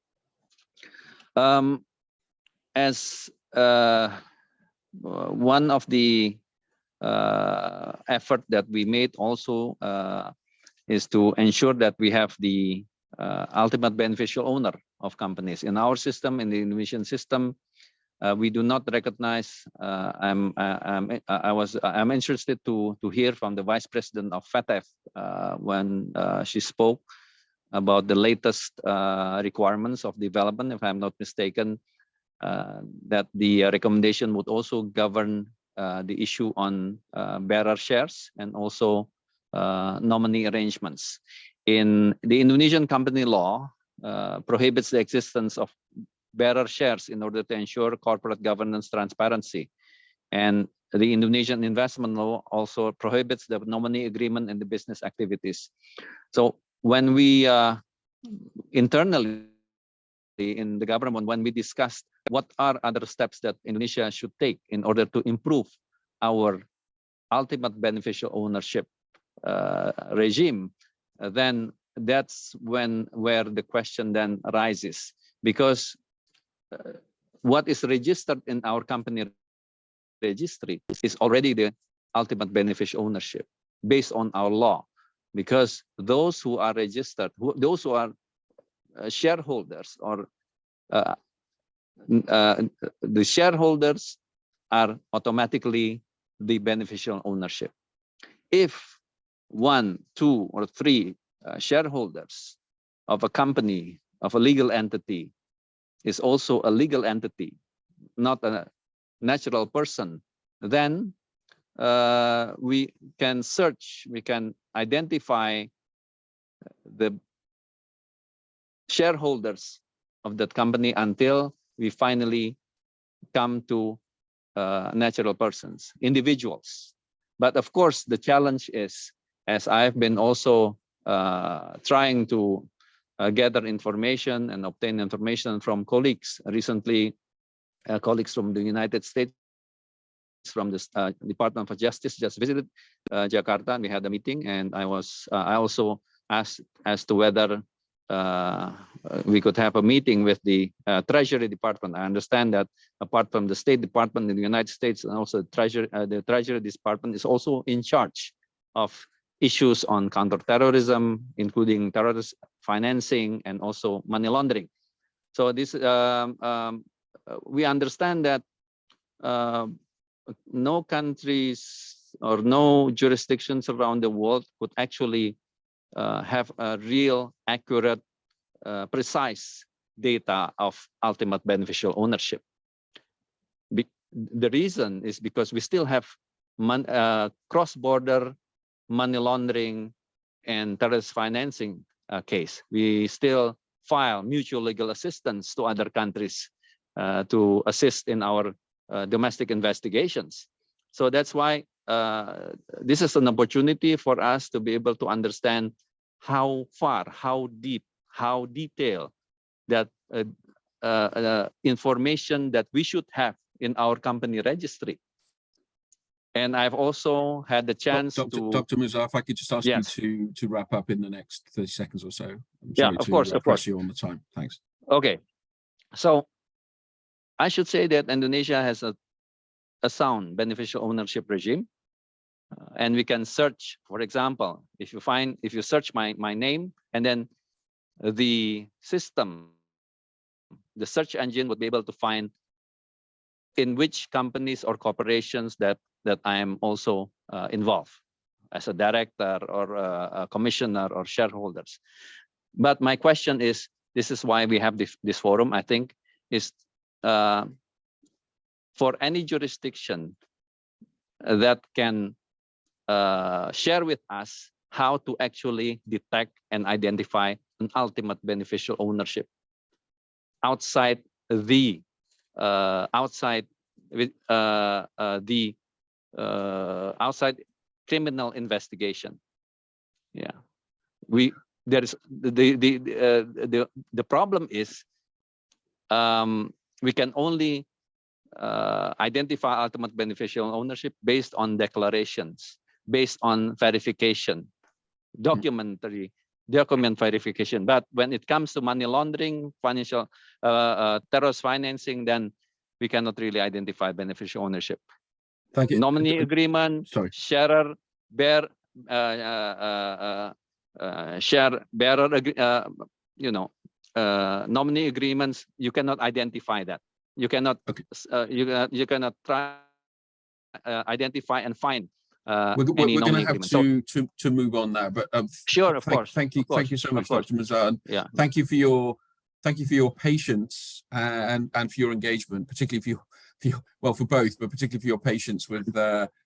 As one of the effort that we made also is to ensure that we have the ultimate beneficial owner of companies. In our system, in the Indonesian system, we do not recognize. I'm interested to hear from the Vice President of FATF when she spoke about the latest requirements of development, if I'm not mistaken, that the recommendation would also govern the issue on bearer shares and also nominee arrangements. In the Indonesian company law, prohibits the existence of bearer shares in order to ensure corporate governance transparency. And the Indonesian investment law also prohibits the nominee agreement in the business activities. So when we internally in the government, when we discussed what are other steps that Indonesia should take in order to improve our ultimate beneficial ownership regime, then that's where the question then arises, because what is registered in our company registry is already the ultimate beneficial ownership based on our law, because those who are registered, those who are shareholders or the shareholders are automatically the beneficial ownership. If 1, 2, or 3 shareholders of a company, of a legal entity, is also a legal entity, not a natural person, then we can search, we can identify the shareholders of that company until we finally come to natural persons, individuals. But of course, the challenge is, as I've been also trying to gather information and obtain information from colleagues. Recently, colleagues from the United States, from the Department of Justice, just visited Jakarta, and we had a meeting. And I also asked as to whether we could have a meeting with the Treasury Department. I understand that apart from the State Department in the United States, and also the Treasury Department is also in charge of issues on counterterrorism, including terrorist financing and also money laundering. So this, we understand that no countries or no jurisdictions around the world could actually have a real, accurate, precise data of ultimate beneficial ownership. The reason is because we still have cross-border money laundering and terrorist financing case. We still file mutual legal assistance to other countries to assist in our domestic investigations. So that's why this is an opportunity for us to be able to understand how far, how deep, how detailed that information that we should have in our company registry. And I've also had the chance Dr. Muzhar, if I could just ask you to wrap up in the next 30 seconds or so. I'm sorry of course. press you on the time. Thanks. Okay. So I should say that Indonesia has a sound beneficial ownership regime. And we can search, for example, if you search my name, and then the system, the search engine would be able to find in which companies or corporations that I am also involved as a director or a commissioner or shareholders. But my question is, this is why we have this forum, I think, is for any jurisdiction that can share with us how to actually detect and identify an ultimate beneficial ownership outside the outside criminal investigation. Yeah, there is the problem is we can only identify ultimate beneficial ownership based on declarations, based on verification, document verification. But when it comes to money laundering, financial terrorist financing, then we cannot really identify beneficial ownership. Thank you. Nominee agreement, Sorry. sharer, bear, share bearer, nominee agreements, you cannot identify that. You cannot, you cannot try identify and find we're any going to nominee have agreement. to move on now, but Sure, of course. Thank you so much, Dr. Muzhar. Yeah. Thank you for your patience and for your engagement, particularly for both, but particularly for your patience with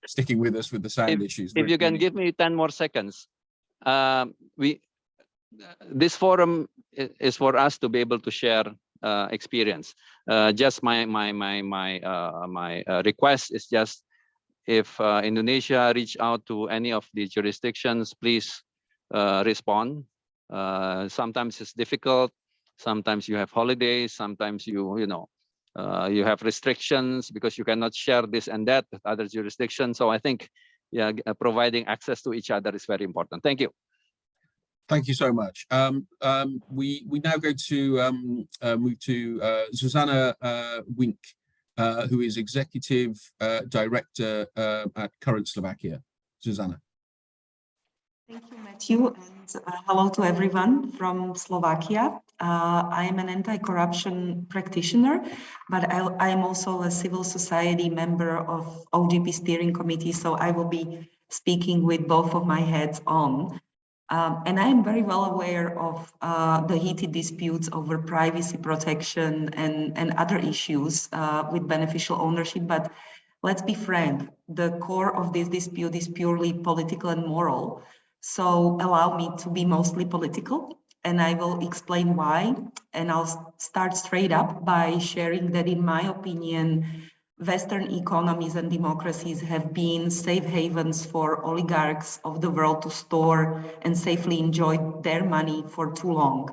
sticking with us with the sound issues. If you can give me 10 more seconds, this forum is for us to be able to share experience. Just my request is just, if Indonesia reach out to any of the jurisdictions, please respond. Sometimes it's difficult. Sometimes you have holidays. Sometimes you have restrictions because you cannot share this and that with other jurisdictions. So I think, yeah, providing access to each other is very important. Thank you. Thank you so much. We now go to move to Zuzana Wienk, who is Executive Director at Current Slovakia. Zuzana. Thank you, Matthew, and hello to everyone from Slovakia. I am an anti-corruption practitioner, but I am also a civil society member of OGP steering committee, so I will be speaking with both of my heads on. And I am very well aware of the heated disputes over privacy protection and other issues with beneficial ownership, but let's be frank, the core of this dispute is purely political and moral. So allow me to be mostly political, and I will explain why. And I'll start straight up by sharing that, in my opinion, Western economies and democracies have been safe havens for oligarchs of the world to store and safely enjoy their money for too long.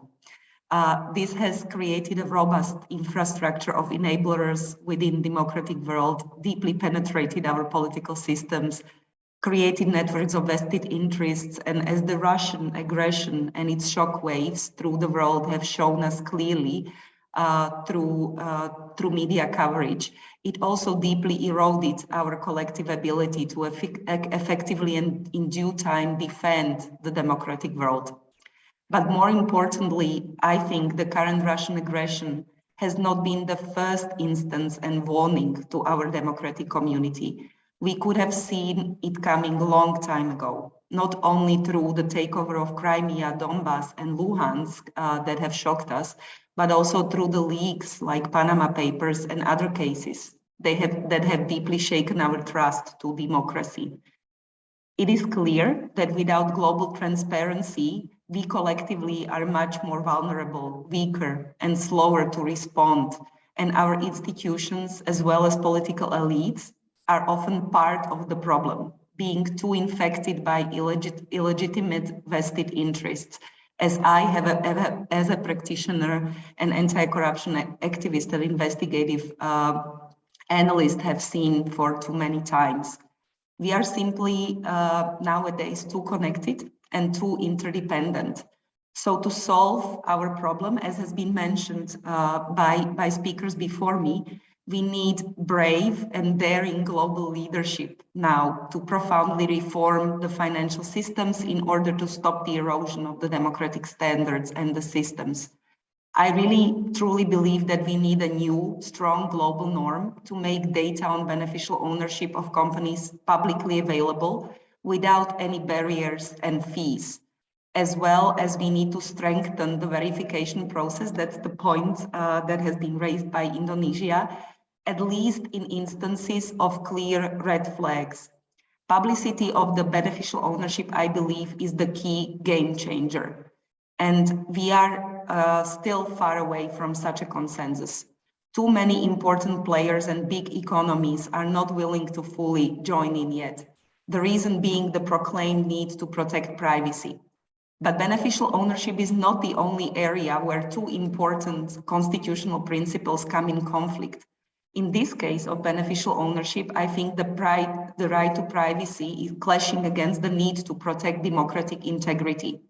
This has created a robust infrastructure of enablers within democratic world, deeply penetrated our political systems, created networks of vested interests, and as the Russian aggression and its shock waves through the world have shown us clearly through media coverage, it also deeply eroded our collective ability to effectively and in due time defend the democratic world. But more importantly, I think the current Russian aggression has not been the first instance and warning to our democratic community. We could have seen it coming a long time ago, not only through the takeover of Crimea, Donbass, and Luhansk that have shocked us, but also through the leaks like Panama Papers and other cases that have deeply shaken our trust to democracy. It is clear that without global transparency, we collectively are much more vulnerable, weaker, and slower to respond, and our institutions, as well as political elites, are often part of the problem, being too infected by illegitimate vested interests, as I have as a practitioner, an anti-corruption activist and investigative analyst have seen for too many times. We are simply nowadays too connected and too interdependent. So to solve our problem, as has been mentioned by speakers before me, we need brave and daring global leadership now to profoundly reform the financial systems in order to stop the erosion of the democratic standards and the systems. I really truly believe that we need a new, strong global norm to make data on beneficial ownership of companies publicly available without any barriers and fees, as well as we need to strengthen the verification process. That's the point that has been raised by Indonesia, at least in instances of clear red flags. Publicity of the beneficial ownership, I believe, is the key game changer. And we are still far away from such a consensus. Too many important players and big economies are not willing to fully join in yet. The reason being the proclaimed need to protect privacy. But beneficial ownership is not the only area where two important constitutional principles come in conflict. In this case of beneficial ownership, I think the right to privacy is clashing against the need to protect democratic integrity.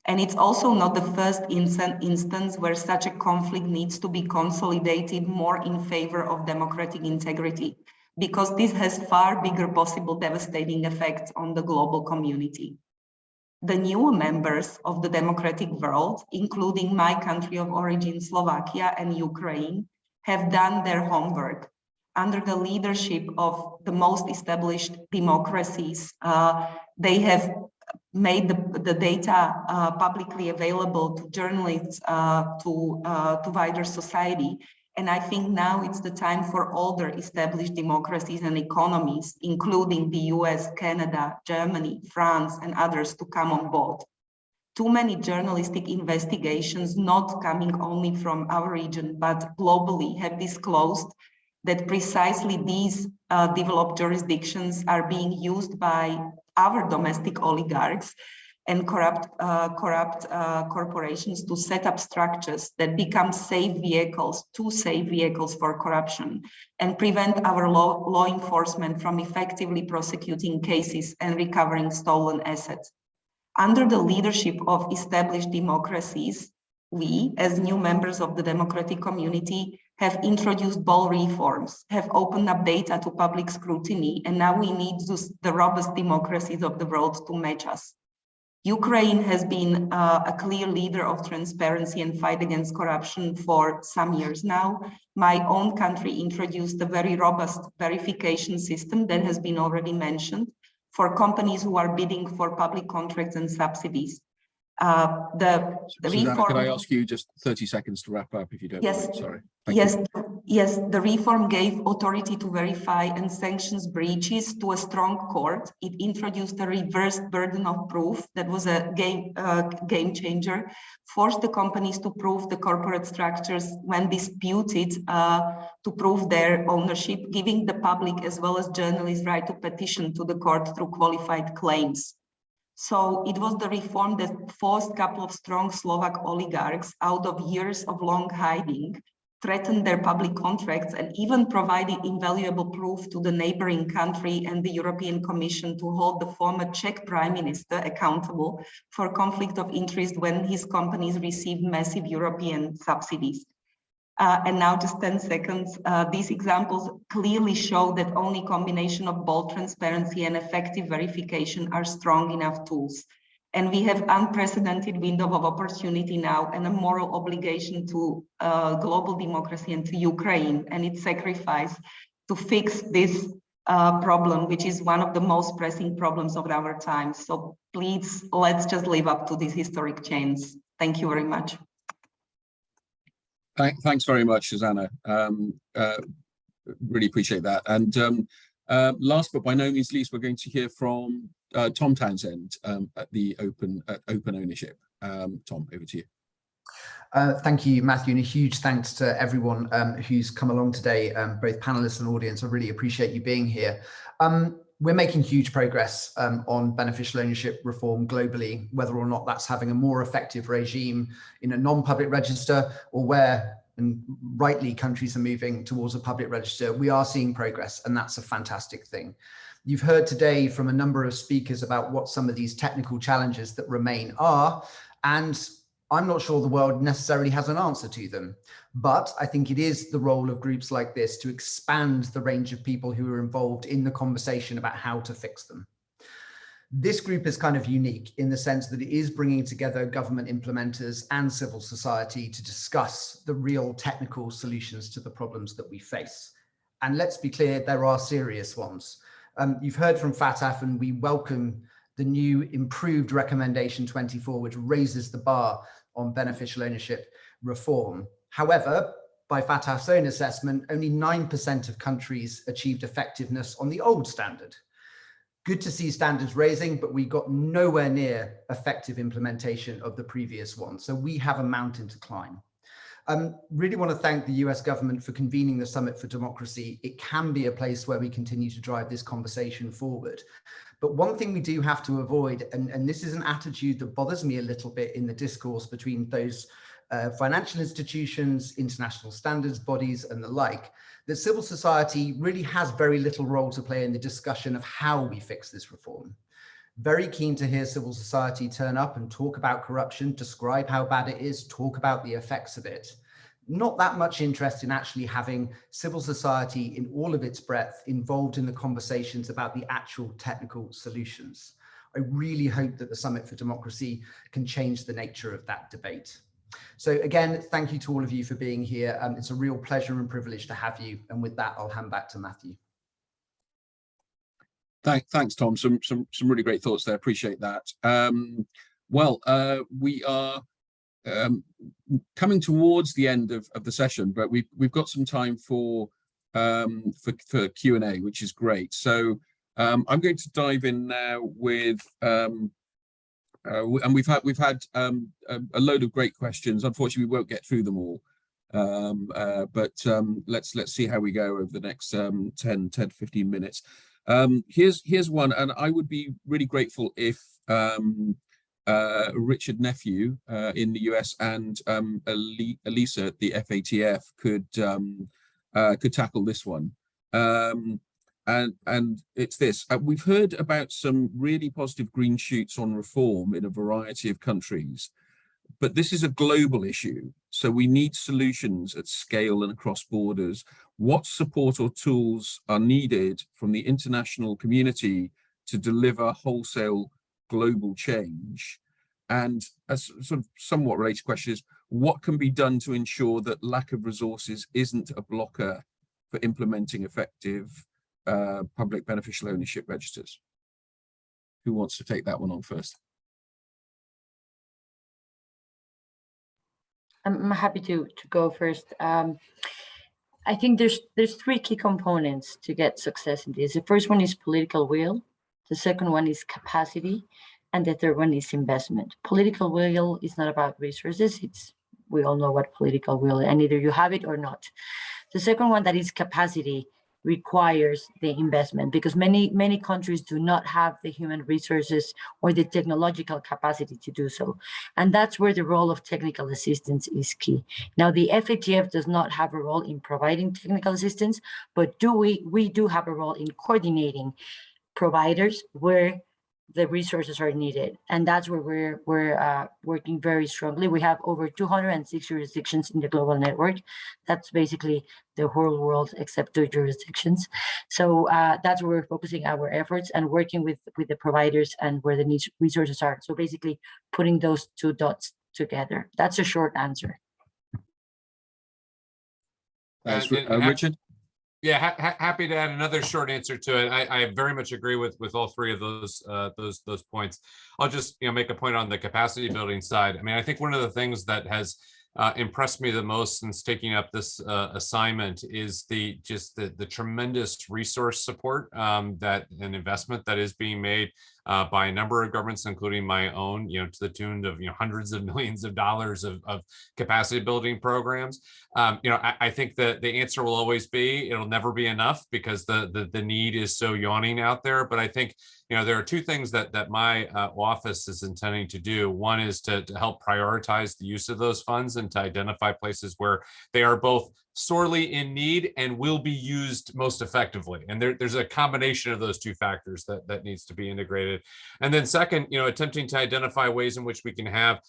And it's also not the first instance where such a conflict needs to be consolidated more in favor of democratic integrity, because this has far bigger possible devastating effects on the global community. The new members of the democratic world, including my country of origin, Slovakia and Ukraine, have done their homework. Under the leadership of the most established democracies, they have made the data publicly available to journalists, to wider society. And I think now it's the time for older established democracies and economies, including the US, Canada, Germany, France, and others, to come on board. Too many journalistic investigations, not coming only from our region, but globally, have disclosed that precisely these developed jurisdictions are being used by our domestic oligarchs and corrupt corporations to set up structures that become safe vehicles for corruption and prevent our law enforcement from effectively prosecuting cases and recovering stolen assets. Under the leadership of established democracies, we, as new members of the democratic community, have introduced bold reforms, have opened up data to public scrutiny, and now we need the robust democracies of the world to match us. Ukraine has been a clear leader of transparency and fight against corruption for some years now. My own country introduced a very robust verification system that has been already mentioned for companies who are bidding for public contracts and subsidies. The Zuzana, reform. can I ask you just 30 seconds to wrap up if you don't Yes. mind? Sorry. Yes, the reform gave authority to verify and sanctions breaches to a strong court. It introduced a reversed burden of proof that was a game changer, forced the companies to prove the corporate structures when disputed, to prove their ownership, giving the public as well as journalists right to petition to the court through qualified claims. So it was the reform that forced a couple of strong Slovak oligarchs out of years of long hiding, threatened their public contracts, and even provided invaluable proof to the neighboring country and the European Commission to hold the former Czech Prime Minister accountable for conflict of interest when his companies received massive European subsidies. And now just 10 seconds. These examples clearly show that only combination of bold transparency and effective verification are strong enough tools. And we have unprecedented window of opportunity now and a moral obligation to global democracy and to Ukraine and its sacrifice to fix this problem, which is one of the most pressing problems of our time. So please, let's just live up to these historic chains. Thank you very much. Thanks very much, Zuzana. Really appreciate that. And last but by no means least, we're going to hear from Tom Townsend at the Open Ownership. Tom, over to you. Thank you, Matthew, and a huge thanks to everyone who's come along today, both panelists and audience. I really appreciate you being here. We're making huge progress on beneficial ownership reform globally, whether or not that's having a more effective regime in a non-public register or where, and rightly, countries are moving towards a public register. We are seeing progress, and that's a fantastic thing. You've heard today from a number of speakers about what some of these technical challenges that remain are, and I'm not sure the world necessarily has an answer to them, but I think it is the role of groups like this to expand the range of people who are involved in the conversation about how to fix them. This group is kind of unique in the sense that it is bringing together government implementers and civil society to discuss the real technical solutions to the problems that we face. And let's be clear, there are serious ones. You've heard from FATF, and we welcome the new improved recommendation 24, which raises the bar on beneficial ownership reform. However, by FATF's own assessment, only 9% of countries achieved effectiveness on the old standard. Good to see standards raising, but we got nowhere near effective implementation of the previous one. So we have a mountain to climb. Really want to thank the US government for convening the Summit for Democracy. It can be a place where we continue to drive this conversation forward. But one thing we do have to avoid, and this is an attitude that bothers me a little bit in the discourse between those financial institutions, international standards bodies, and the like, that civil society really has very little role to play in the discussion of how we fix this reform. Very keen to hear civil society turn up and talk about corruption, describe how bad it is, talk about the effects of it. Not that much interest in actually having civil society in all of its breadth involved in the conversations about the actual technical solutions. I really hope that the Summit for Democracy can change the nature of that debate. So again, thank you to all of you for being here. It's a real pleasure and privilege to have you. And with that, I'll hand back to Matthew. Thanks, Tom. Some really great thoughts there. Appreciate that. We are coming towards the end of the session, but we've got some time for Q&A, which is great. So I'm going to dive in now with and we've had a load of great questions. Unfortunately, we won't get through them all, but let's see how we go over the next 10 to 15 minutes. Here's one, and I would be really grateful if Richard Nephew in the US and Elisa at the FATF could tackle this one. And it's this. We've heard about some really positive green shoots on reform in a variety of countries, but this is a global issue. So we need solutions at scale and across borders. What support or tools are needed from the international community to deliver wholesale global change? And a sort of somewhat related question is, what can be done to ensure that lack of resources isn't a blocker for implementing effective public beneficial ownership registers? Who wants to take that one on first? I'm happy to go first. I think there's three key components to get success in this. The first one is political will, the second one is capacity, and the third one is investment. Political will is not about resources. We all know what political will is, and either you have it or not. The second one, that is capacity, requires the investment, because many countries do not have the human resources or the technological capacity to do so. And that's where the role of technical assistance is key. Now, the FATF does not have a role in providing technical assistance, but we do have a role in coordinating providers where the resources are needed. And that's where we're working very strongly. We have over 206 jurisdictions in the global network. That's basically the whole world except 2 jurisdictions. So that's where we're focusing our efforts and working with the providers and where the resources are. So basically putting those 2 dots together. That's a short answer. Thanks, Richard. Yeah, happy to add another short answer to it. I very much agree with all three of those points. I'll just make a point on the capacity building side. I mean, I think one of the things that has impressed me the most since taking up this assignment is the tremendous resource support that an investment that is being made by a number of governments, including my own, to the tune of hundreds of millions of dollars of capacity building programs. I think that the answer will always be it'll never be enough because the need is so yawning out there. But I think there are 2 things that my office is intending to do. One is to help prioritize the use of those funds and to identify places where they are both sorely in need and will be used most effectively. And there's a combination of those 2 factors that needs to be integrated. And then second, attempting to identify ways in which we can have,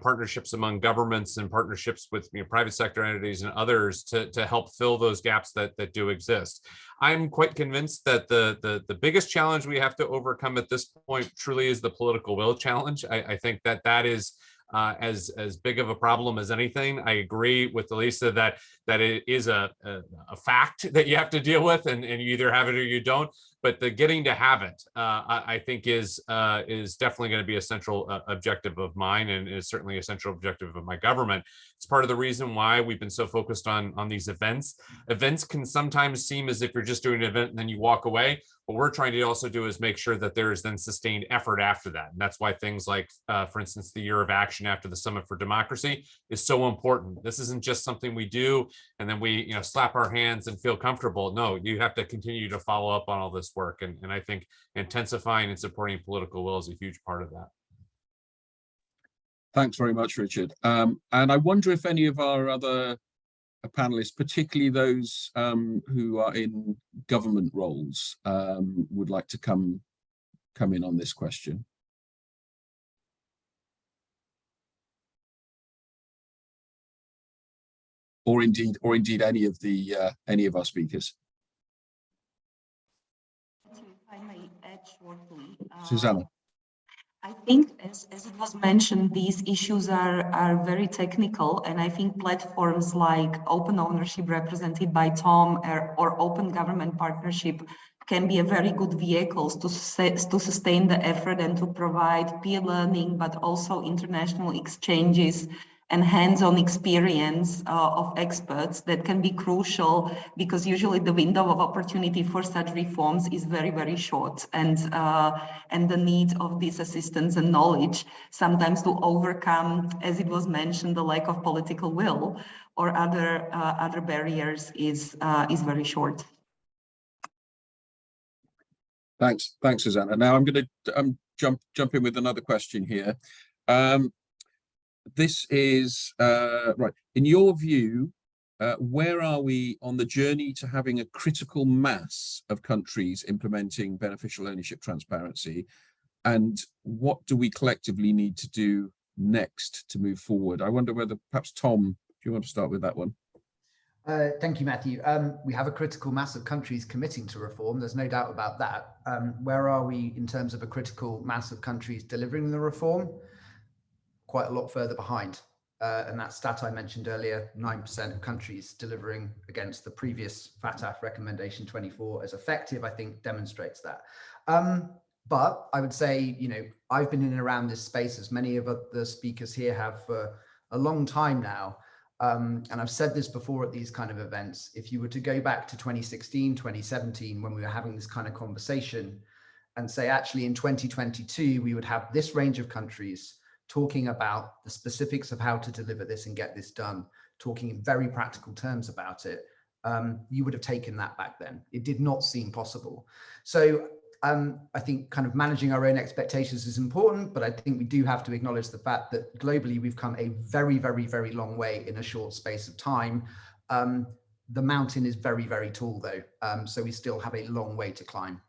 partnerships among governments and partnerships with private sector entities and others to help fill those gaps that do exist. I'm quite convinced that the biggest challenge we have to overcome at this point truly is the political will challenge. I think that is as big of a problem as anything. I agree with Elisa that it is a fact that you have to deal with, and you either have it or you don't. But the getting to have it, I think, is definitely going to be a central objective of mine, and is certainly a central objective of my government. It's part of the reason why we've been so focused on these events. Events can sometimes seem as if you're just doing an event and then you walk away. What we're trying to also do is make sure that there is then sustained effort after that. And that's why things like, for instance, the Year of Action after the Summit for Democracy is so important. This isn't just something we do and then we slap our hands and feel comfortable. No, you have to continue to follow up on all this work. And I think intensifying and supporting political will is a huge part of that. Thanks very much, Richard. And I wonder if any of our other panelists, particularly those who are in government roles, would like to come in on this question. Or indeed any of our speakers. If I may add shortly, Zuzana. I think, as it was mentioned, these issues are very technical, and I think platforms like open ownership represented by Tom or open government partnership can be a very good vehicles to sustain the effort and to provide peer learning, but also international exchanges and hands-on experience of experts that can be crucial, because usually the window of opportunity for such reforms is very, very short, and the need of this assistance and knowledge sometimes to overcome, as it was mentioned, the lack of political will or other barriers is very short. Thanks, Zuzana. Now I'm going to jump in with another question here. This is right. In your view, where are we on the journey to having a critical mass of countries implementing beneficial ownership transparency? And what do we collectively need to do next to move forward? I wonder whether perhaps Tom, if you want to start with that one. Thank you, Matthew. We have a critical mass of countries committing to reform. There's no doubt about that. Where are we in terms of a critical mass of countries delivering the reform? Quite a lot further behind. And that stat I mentioned earlier, 9% of countries delivering against the previous FATF recommendation 24 as effective, I think demonstrates that. But I would say, you know, I've been in and around this space, as many of the speakers here have, for a long time now. And I've said this before at these kind of events. If you were to go back to 2016, 2017, when we were having this kind of conversation, and say, actually in 2022, we would have this range of countries talking about the specifics of how to deliver this and get this done, talking in very practical terms about it, you would have taken that back then. It did not seem possible. So I think kind of managing our own expectations is important, but I think we do have to acknowledge the fact that globally we've come a very, very, very long way in a short space of time. The mountain is very, very tall though, so we still have a long way to climb.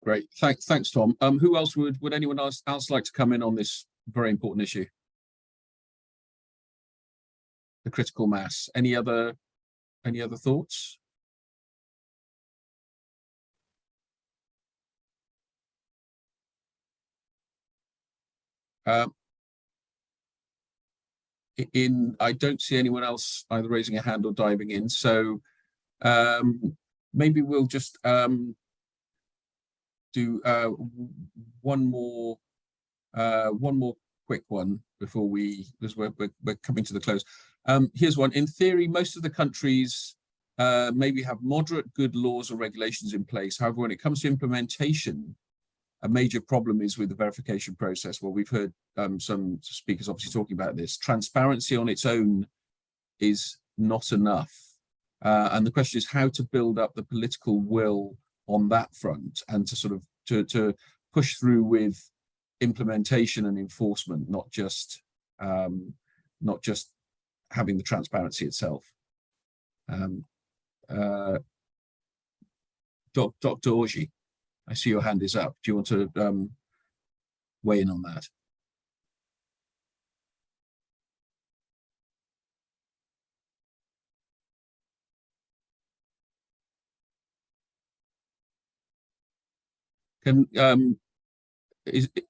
Great, thanks, Tom. Who else would anyone else like to come in on this very important issue? The critical mass. Any other thoughts? I don't see anyone else either raising a hand or diving in. So maybe we'll just do one more quick one before because we're coming to the close. Here's one. In theory, most of the countries maybe have moderate good laws or regulations in place. However, when it comes to implementation, a major problem is with the verification process. Well, we've heard some speakers obviously talking about this. Transparency on its own is not enough. And the question is how to build up the political will on that front and to sort of to push through with implementation and enforcement, not just having the transparency itself. Dr. Orji, I see your hand is up. Do you want to weigh in on that?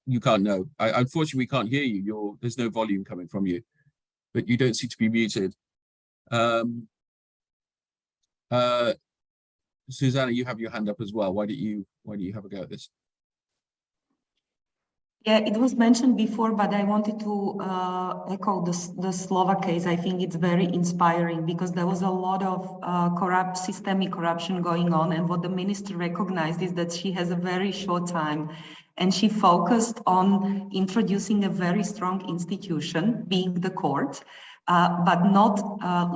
You can't know. Unfortunately, we can't hear you. There's no volume coming from you, but you don't seem to be muted. Zuzana, you have your hand up as well. Why don't you have a go at this? Yeah, it was mentioned before, but I wanted to echo the Slovak case. I think it's very inspiring because there was a lot of systemic corruption going on, and what the minister recognized is that she has a very short time, and she focused on introducing a very strong institution, being the court, but not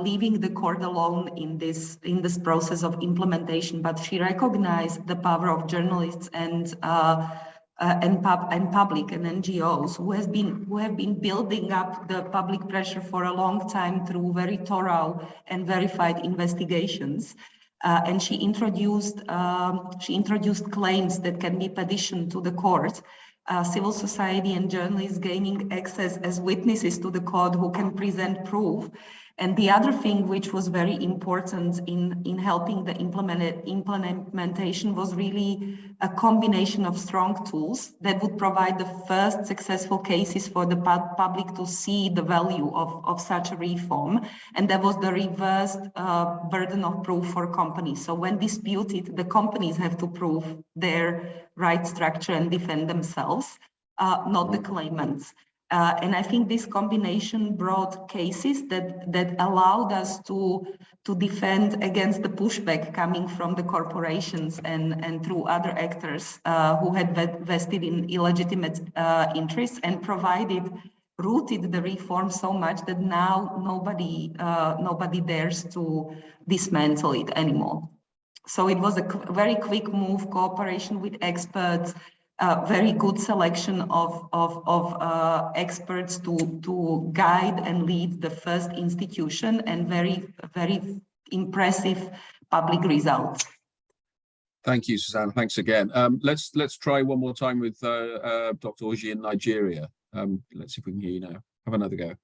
leaving the court alone in this process of implementation. But she recognized the power of journalists and public and NGOs who have been building up the public pressure for a long time through very thorough and verified investigations. And she introduced claims that can be petitioned to the court. Civil society and journalists gaining access as witnesses to the court who can present proof. And the other thing which was very important in helping the implementation was really a combination of strong tools that would provide the first successful cases for the public to see the value of such a reform. And that was the reversed burden of proof for companies. So when disputed, the companies have to prove their right structure and defend themselves, not the claimants. And I think this combination brought cases that allowed us to defend against the pushback coming from the corporations and through other actors who had vested in illegitimate interests, and rooted the reform so much that now nobody dares to dismantle it anymore. So it was a very quick move, cooperation with experts, very good selection of experts to guide and lead the first institution, and very impressive public results. Thank you, Zuzana. Thanks again. Let's try one more time with Dr. Oji in Nigeria. Let's see if we can hear you now. Have another go.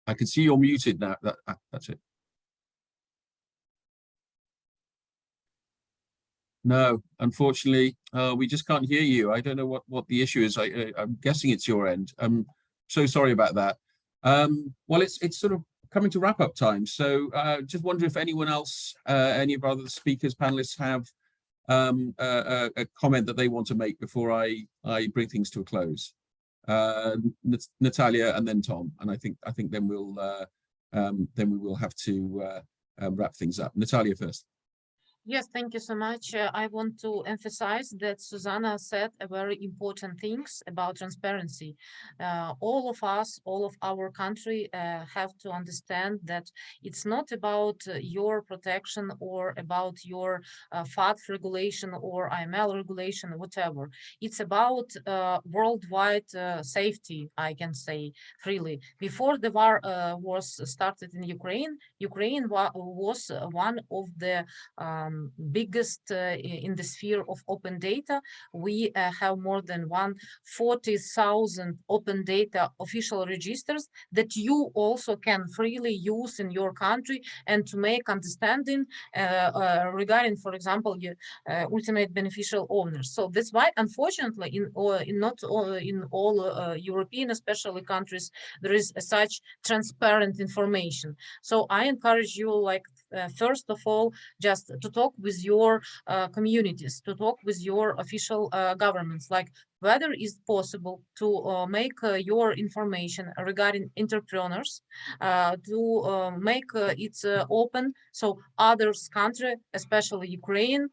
I can see you're muted now. That's it. No, unfortunately, we just can't hear you. I don't know what the issue is. I'm guessing it's your end. I'm so sorry about that. Well, it's sort of coming to wrap-up time. So just wonder if anyone else, any of our other speakers, panelists, have a comment that they want to make before I bring things to a close. Natalia and then Tom, and I think then we will have to wrap things up. Natalia first. Yes, thank you so much. I want to emphasize that Zuzana said a very important things about transparency. All of us, all of our country have to understand that it's not about your protection or about your FATF regulation or IML regulation, whatever. It's about worldwide safety, I can say freely. Before the war was started in Ukraine, Ukraine was one of the biggest in the sphere of open data. We have more than 140,000 open data official registers that you also can freely use in your country and to make understanding regarding, for example, ultimate beneficial owners. So that's why, unfortunately, not in all European, especially countries, there is such transparent information. So I encourage you, like, first of all, just to talk with your communities, to talk with your official governments, like whether it's possible to make your information regarding entrepreneurs, to make it open so others country, especially Ukraine,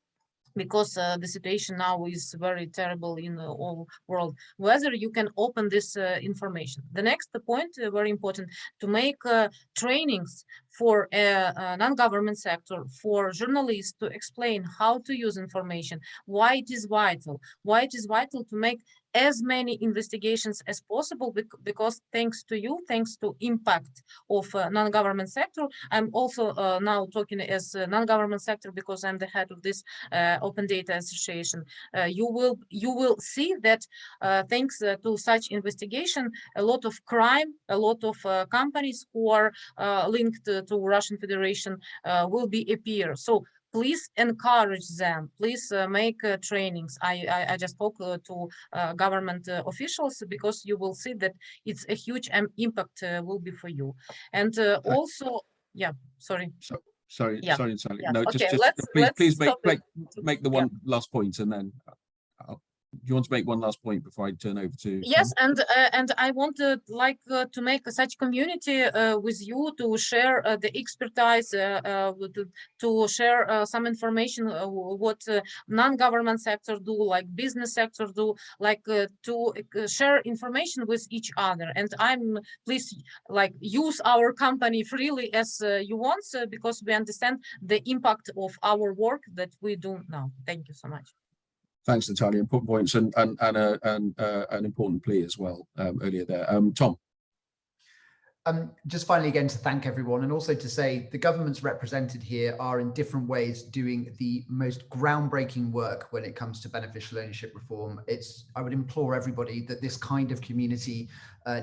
because the situation now is very terrible in the whole world, whether you can open this information. The next point, very important, to make trainings for non-government sector, for journalists to explain how to use information, why it is vital to make as many investigations as possible, because thanks to you, thanks to impact of non-government sector, I'm also now talking as non-government sector because I'm the head of this Open Data Association. You will see that thanks to such investigation, a lot of crime, a lot of companies who are linked to Russian Federation will appear. So please encourage them, please make trainings. I just spoke to government officials, because you will see that it's a huge impact will be for you. And also, yeah, sorry. Sorry, yeah. sorry. Yeah. No, okay, please make the one last point, and then do you want to make one last point before I turn over to yes, Tom? and I wanted to make such community with you to share the expertise, to share some information what non-government sector do, like business sector do, like to share information with each other. And please use our company freely as you want, because we understand the impact of our work that we do now. Thank you so much. Thanks, Natalia. Important points and an important plea as well earlier there. Tom. Just finally, again, to thank everyone, and also to say the governments represented here are in different ways doing the most groundbreaking work when it comes to beneficial ownership reform. I would implore everybody that this kind of community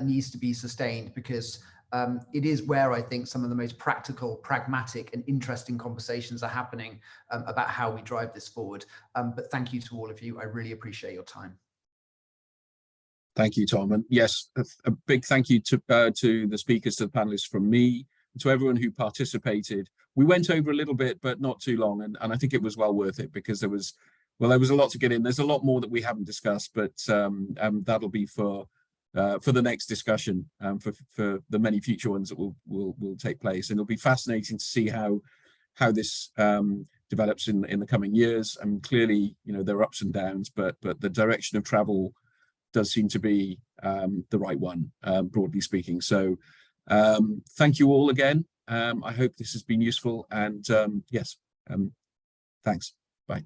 needs to be sustained, because it is where I think some of the most practical, pragmatic and interesting conversations are happening about how we drive this forward. But thank you to all of you. I really appreciate your time. Thank you, Tom. And yes, a big thank you to the speakers, to the panelists from me, and to everyone who participated. We went over a little bit, but not too long. And I think it was well worth it, because there was a lot to get in. There's a lot more that we haven't discussed, but that'll be for the next discussion, for the many future ones that will take place. And it'll be fascinating to see how this develops in the coming years. And clearly, there are ups and downs, but the direction of travel does seem to be the right one, broadly speaking. So thank you all again. I hope this has been useful, and yes, thanks. Bye.